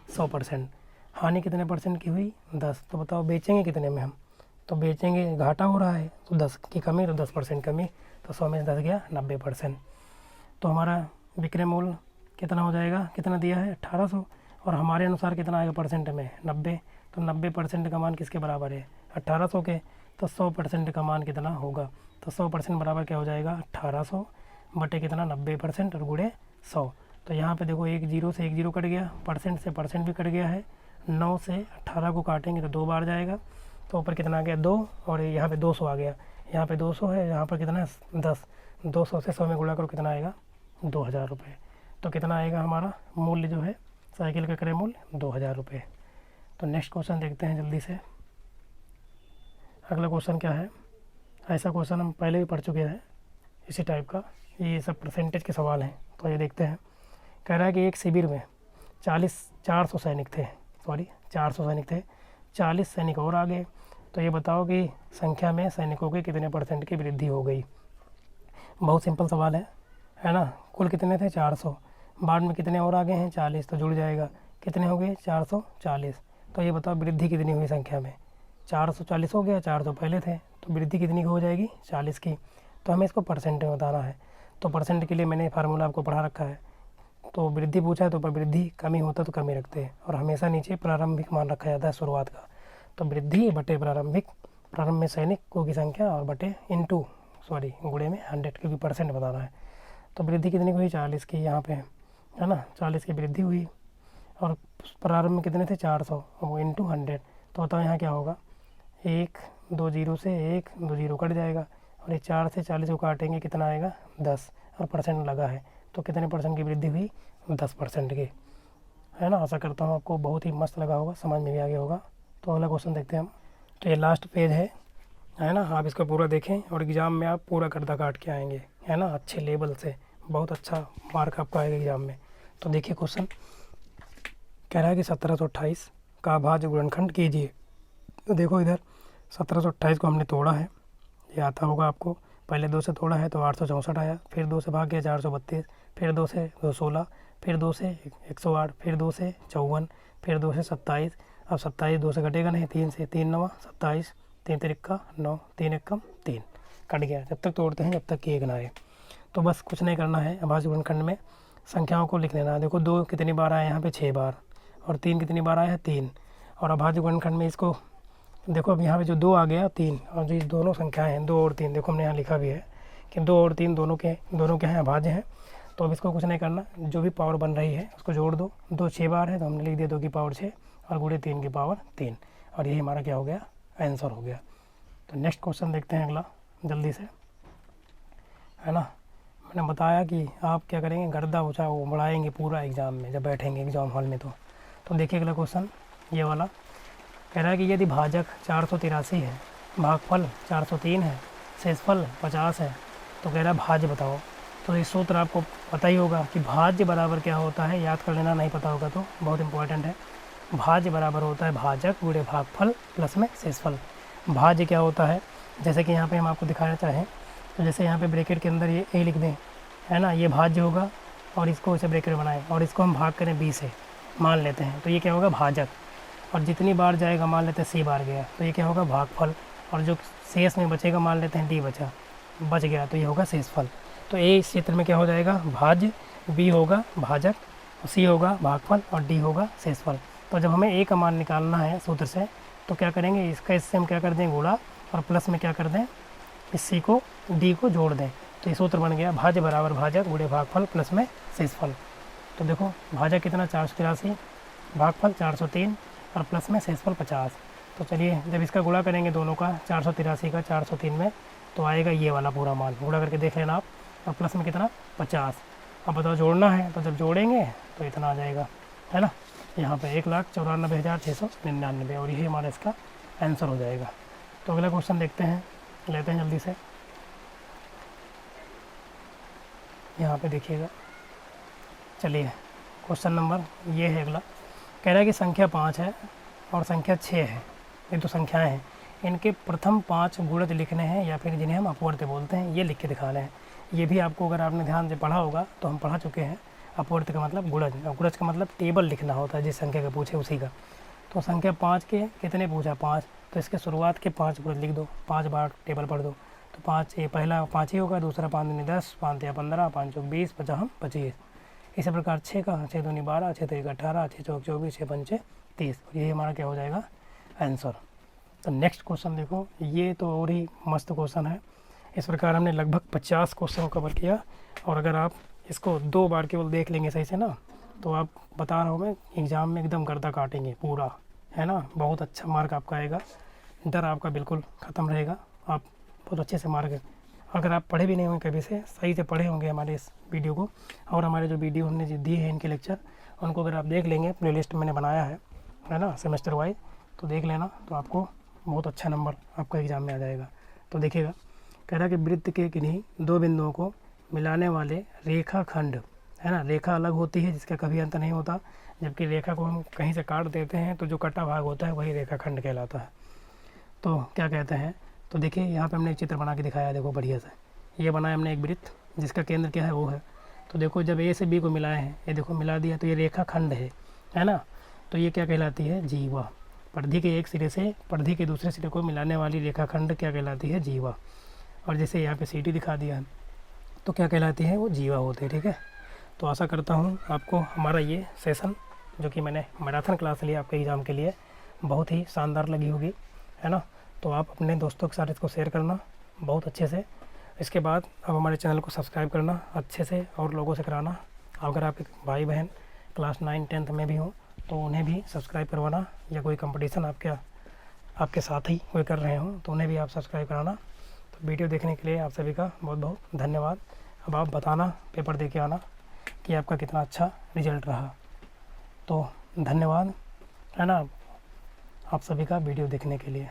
100%। हानि कितने % की हुई, 10। तो बताओ बेचेंगे कितने में हम, तो बेचेंगे, घाटा हो रहा है तो 10 की कमी, तो 10% कमी। तो 100 में से 10 गया 90%। तो हमारा विक्रय मूल्य कितना हो जाएगा, कितना दिया है 1800, और हमारे अनुसार कितना आएगा परसेंट में, 90। तो 90% का मान किसके बराबर है, 1800 के। तो 100% का मान कितना होगा, तो 100% बराबर क्या हो जाएगा, 1800 बटे कितना, 90% और गुणे 100। तो यहाँ पे देखो एक जीरो से एक जीरो कट गया, परसेंट से परसेंट भी कट गया है। 9 से 18 को काटेंगे तो 2 बार जाएगा। तो ऊपर कितना आ गया 2, और यहाँ पे 200 आ गया। यहाँ पे 200 है, यहाँ पर कितना है 10। 200 से 100 में गुणा करो, कितना आएगा 2000 रुपये। तो कितना आएगा हमारा मूल्य जो है साइकिल का क्रय मूल्य, 2000 रुपये। तो नेक्स्ट क्वेश्चन देखते हैं जल्दी से। अगला क्वेश्चन क्या है, ऐसा क्वेश्चन हम पहले भी पढ़ चुके हैं इसी टाइप का, ये सब परसेंटेज के सवाल हैं। तो ये देखते हैं। कह रहा है कि एक शिविर में 400 सैनिक थे, 400 सैनिक थे, 40 सैनिक और आ गए। तो ये बताओ कि संख्या में सैनिकों के कितने % की वृद्धि हो गई। बहुत सिंपल सवाल है ना। कुल कितने थे 400, बाद में कितने और आ गए हैं 40, तो जुड़ जाएगा, कितने हो गए 440। तो ये बताओ वृद्धि कितनी हुई संख्या में, 440 हो गया, 400 पहले थे, तो वृद्धि कितनी की हो जाएगी 40 की। तो हमें इसको परसेंट में बताना है। तो परसेंट के लिए मैंने फार्मूला आपको पढ़ा रखा है। तो वृद्धि पूछा है तो ऊपर वृद्धि, कमी होता तो कमी रखते हैं, और हमेशा नीचे प्रारंभिक मान रखा जाता है शुरुआत का। तो वृद्धि बटे प्रारंभिक, प्रारंभ में सैनिकों की संख्या, और बटे इंटू गुणे में 100, क्योंकि परसेंट बताना है। तो वृद्धि कितनी हुई 40 की, यहाँ पे है ना, 40 की वृद्धि हुई, और प्रारंभ में कितने थे 400, वो इंटू 100। तो बताओ यहाँ क्या होगा, 1 2 जीरो से 1 2 जीरो कट जाएगा, और ये 4 से 40 को काटेंगे, कितना आएगा 10, और परसेंट लगा है। तो कितने % की वृद्धि हुई, 10% की, है ना। आशा करता हूँ आपको बहुत ही मस्त लगा होगा, समझ में भी आ गया होगा। तो अगला क्वेश्चन देखते हैं हम। तो ये लास्ट पेज है ना, आप इसको पूरा देखें और एग्ज़ाम में आप पूरा गर्दा काट के आएंगे, है ना, अच्छे लेवल से, बहुत अच्छा मार्क आपका आएगा एग्ज़ाम में। तो देखिए क्वेश्चन कह रहा है कि 1728 का अभाज्य गुणनखंड कीजिए। तो देखो इधर 1728 को हमने तोड़ा है, ये आता होगा आपको। पहले 2 से तोड़ा है तो 864 आया, फिर 2 से भाग गया 432, फिर 2 से 216, फिर 2 से 108, फिर 2 से 54, फिर 2 से 27। अब 27 2 से घटेगा नहीं, 3 से, 3 9 27, 3 तिरिक्का 9, 3 एकम 3, कट गया। जब तक तोड़ते हैं जब तक कि एक ना आए। तो बस कुछ नहीं करना है, अभाज्य गुणनखंड में संख्याओं को लिख लेना है। देखो 2 कितनी बार आया यहाँ पे 6 बार, और 3 कितनी बार आया है 3। और अभाज्य गुणनखंड में इसको देखो, अब यहाँ पे जो 2 आ गया 3, और जो दोनों संख्याएं हैं 2 और 3, देखो हमने यहाँ लिखा भी है कि 2 और 3 दोनों के हैं अभाज्य हैं। तो अब इसको कुछ नहीं करना, जो भी पावर बन रही है उसको जोड़ दो। 2 6 बार है तो हमने लिख दिया 2 की पावर 6 और गुणे 3 की पावर 3, और यही हमारा क्या हो गया, आंसर हो गया। तो नेक्स्ट क्वेश्चन देखते हैं अगला जल्दी से, है ना। मैंने बताया कि आप क्या करेंगे, गर्दा बढ़ाएंगे पूरा एग्ज़ाम में जब बैठेंगे एग्ज़ाम हॉल में। तो देखिए अगला क्वेश्चन ये वाला कह रहा है कि यदि भाजक 483 है, भागफल 403 है, शेषफल 50 है, तो कह रहा है भाज्य बताओ। तो ये सूत्र आपको पता ही होगा कि भाज्य बराबर क्या होता है, याद कर लेना, नहीं पता होगा तो बहुत इंपॉर्टेंट है। भाज्य बराबर होता है भाजक गुणे भागफल प्लस में शेषफल। भाज्य क्या होता है, जैसे कि यहाँ पे हम आपको दिखाना चाहें तो जैसे यहाँ पे ब्रैकेट के अंदर ये ए लिख दें, है ना, ये भाज्य होगा, और इसको इसे ब्रैकेट बनाएं और इसको हम भाग करें 20 से मान लेते हैं, तो ये क्या होगा भाजक। और जितनी बार जाएगा मान लेते हैं सी बार गया, तो ये क्या होगा भागफल, और जो शेष में बचेगा मान लेते हैं डी बच गया, तो ये होगा शेषफल। तो ए इस क्षेत्र में क्या हो जाएगा भाज्य, बी होगा भाजक, सी होगा भागफल और डी होगा शेषफल। तो जब हमें ए का मान निकालना है सूत्र से, तो क्या करेंगे, इसका इससे हम क्या कर दें गुणा, और प्लस में क्या कर दें इस सी को डी को जोड़ दें। तो ये सूत्र बन गया भाज्य बराबर भाजक गुणे भागफल प्लस में शेषफल। तो देखो भाजक कितना 483, भागफल 403 और प्लस में शेषफल 50। तो चलिए जब इसका गुणा करेंगे दोनों का 483 का 403 में, तो आएगा ये वाला पूरा मान, गुणा करके देख लेना आप, और प्लस में कितना 50। अब बताओ जोड़ना है, तो जब जोड़ेंगे तो इतना आ जाएगा, है ना, यहाँ पे 1,94,699, और यही हमारा इसका आंसर हो जाएगा। तो अगला क्वेश्चन देखते हैं, लेते हैं जल्दी से। यहाँ पे देखिएगा, चलिए क्वेश्चन नंबर ये है अगला, कह रहा है कि संख्या 5 है और संख्या 6 है, ये तो संख्याएं हैं, इनके प्रथम 5 गुणज लिखने हैं, या फिर जिन्हें हम अपवर्त्य बोलते हैं, ये लिख के दिखाने हैं। ये भी आपको अगर आपने ध्यान से पढ़ा होगा तो हम पढ़ा चुके हैं, अपवर्त्य का मतलब गुणज, और गुणज का मतलब टेबल लिखना होता है, जिस संख्या का पूछे उसी का। तो संख्या 5 के कितने पूछा 5, तो इसके शुरुआत के 5 गुणज लिख दो, 5 बार टेबल पढ़ दो। तो 5 ये पहला 5 ही होगा, दूसरा 5 दूनी 10, 5 या 15, 5 चौक 20, 50 25। इसी प्रकार 6 का 6 दूनी 12, 6 3 18, 6 चौक 24, 6 पंचे 30, और यही हमारा क्या हो जाएगा आंसर। तो नेक्स्ट क्वेश्चन देखो, ये तो और ही मस्त क्वेश्चन है। इस प्रकार हमने लगभग 50 क्वेश्चन कवर किया, और अगर आप इसको 2 बार केवल देख लेंगे सही से ना, तो आप बता रहा हूँ मैं एग्ज़ाम में एकदम गर्दा काटेंगे पूरा, है ना, बहुत अच्छा मार्क आपका आएगा, डर आपका बिल्कुल ख़त्म रहेगा, आप बहुत अच्छे से मार्क, अगर आप पढ़े भी नहीं होंगे कभी से, सही से पढ़े होंगे हमारे इस वीडियो को, और हमारे जो वीडियो हमने जो दिए हैं इनके लेक्चर, उनको अगर आप देख लेंगे, प्लेलिस्ट मैंने बनाया है ना, सेमेस्टर वाइज, तो देख लेना, तो आपको बहुत अच्छा नंबर आपका एग्ज़ाम में आ जाएगा। तो देखिएगा, कह रहा है कि वृत्त के किन्हीं 2 बिंदुओं को मिलाने वाले रेखाखंड, है ना, रेखा अलग होती है जिसका कभी अंत नहीं होता, जबकि रेखा को हम कहीं से काट देते हैं तो जो कटा भाग होता है वही रेखाखंड कहलाता है। तो क्या कहते हैं, तो देखिए यहाँ पे हमने एक चित्र बना के दिखाया है, देखो बढ़िया से, ये बनाया हमने एक वृत्त जिसका केंद्र क्या है वो है। तो देखो जब ए से बी को मिलाए हैं, ये देखो मिला दिया, तो ये रेखाखंड है ना, तो ये क्या कहलाती है जीवा। परिधि के एक सिरे से परिधि के दूसरे सिरे को मिलाने वाली रेखाखंड क्या कहलाती है जीवा। और जैसे यहाँ पे सीटी दिखा दिया है, तो क्या कहलाती है वो जीवा होते हैं, ठीक है। तो आशा करता हूँ आपको हमारा ये सेशन जो कि मैंने मैराथन क्लास लिया आपके एग्ज़ाम के लिए, बहुत ही शानदार लगी होगी, है ना। तो आप अपने दोस्तों के साथ इसको शेयर करना बहुत अच्छे से। इसके बाद आप हमारे चैनल को सब्सक्राइब करना अच्छे से और लोगों से कराना। अगर आप एक भाई बहन क्लास 9 10th में भी हो तो उन्हें भी सब्सक्राइब करवाना, या कोई कंपटीशन आपके साथ ही कोई कर रहे हो तो उन्हें भी आप सब्सक्राइब कराना। तो वीडियो देखने के लिए आप सभी का बहुत बहुत धन्यवाद। अब आप बताना पेपर दे के आना कि आपका कितना अच्छा रिजल्ट रहा। तो धन्यवाद, है ना, आप सभी का वीडियो देखने के लिए।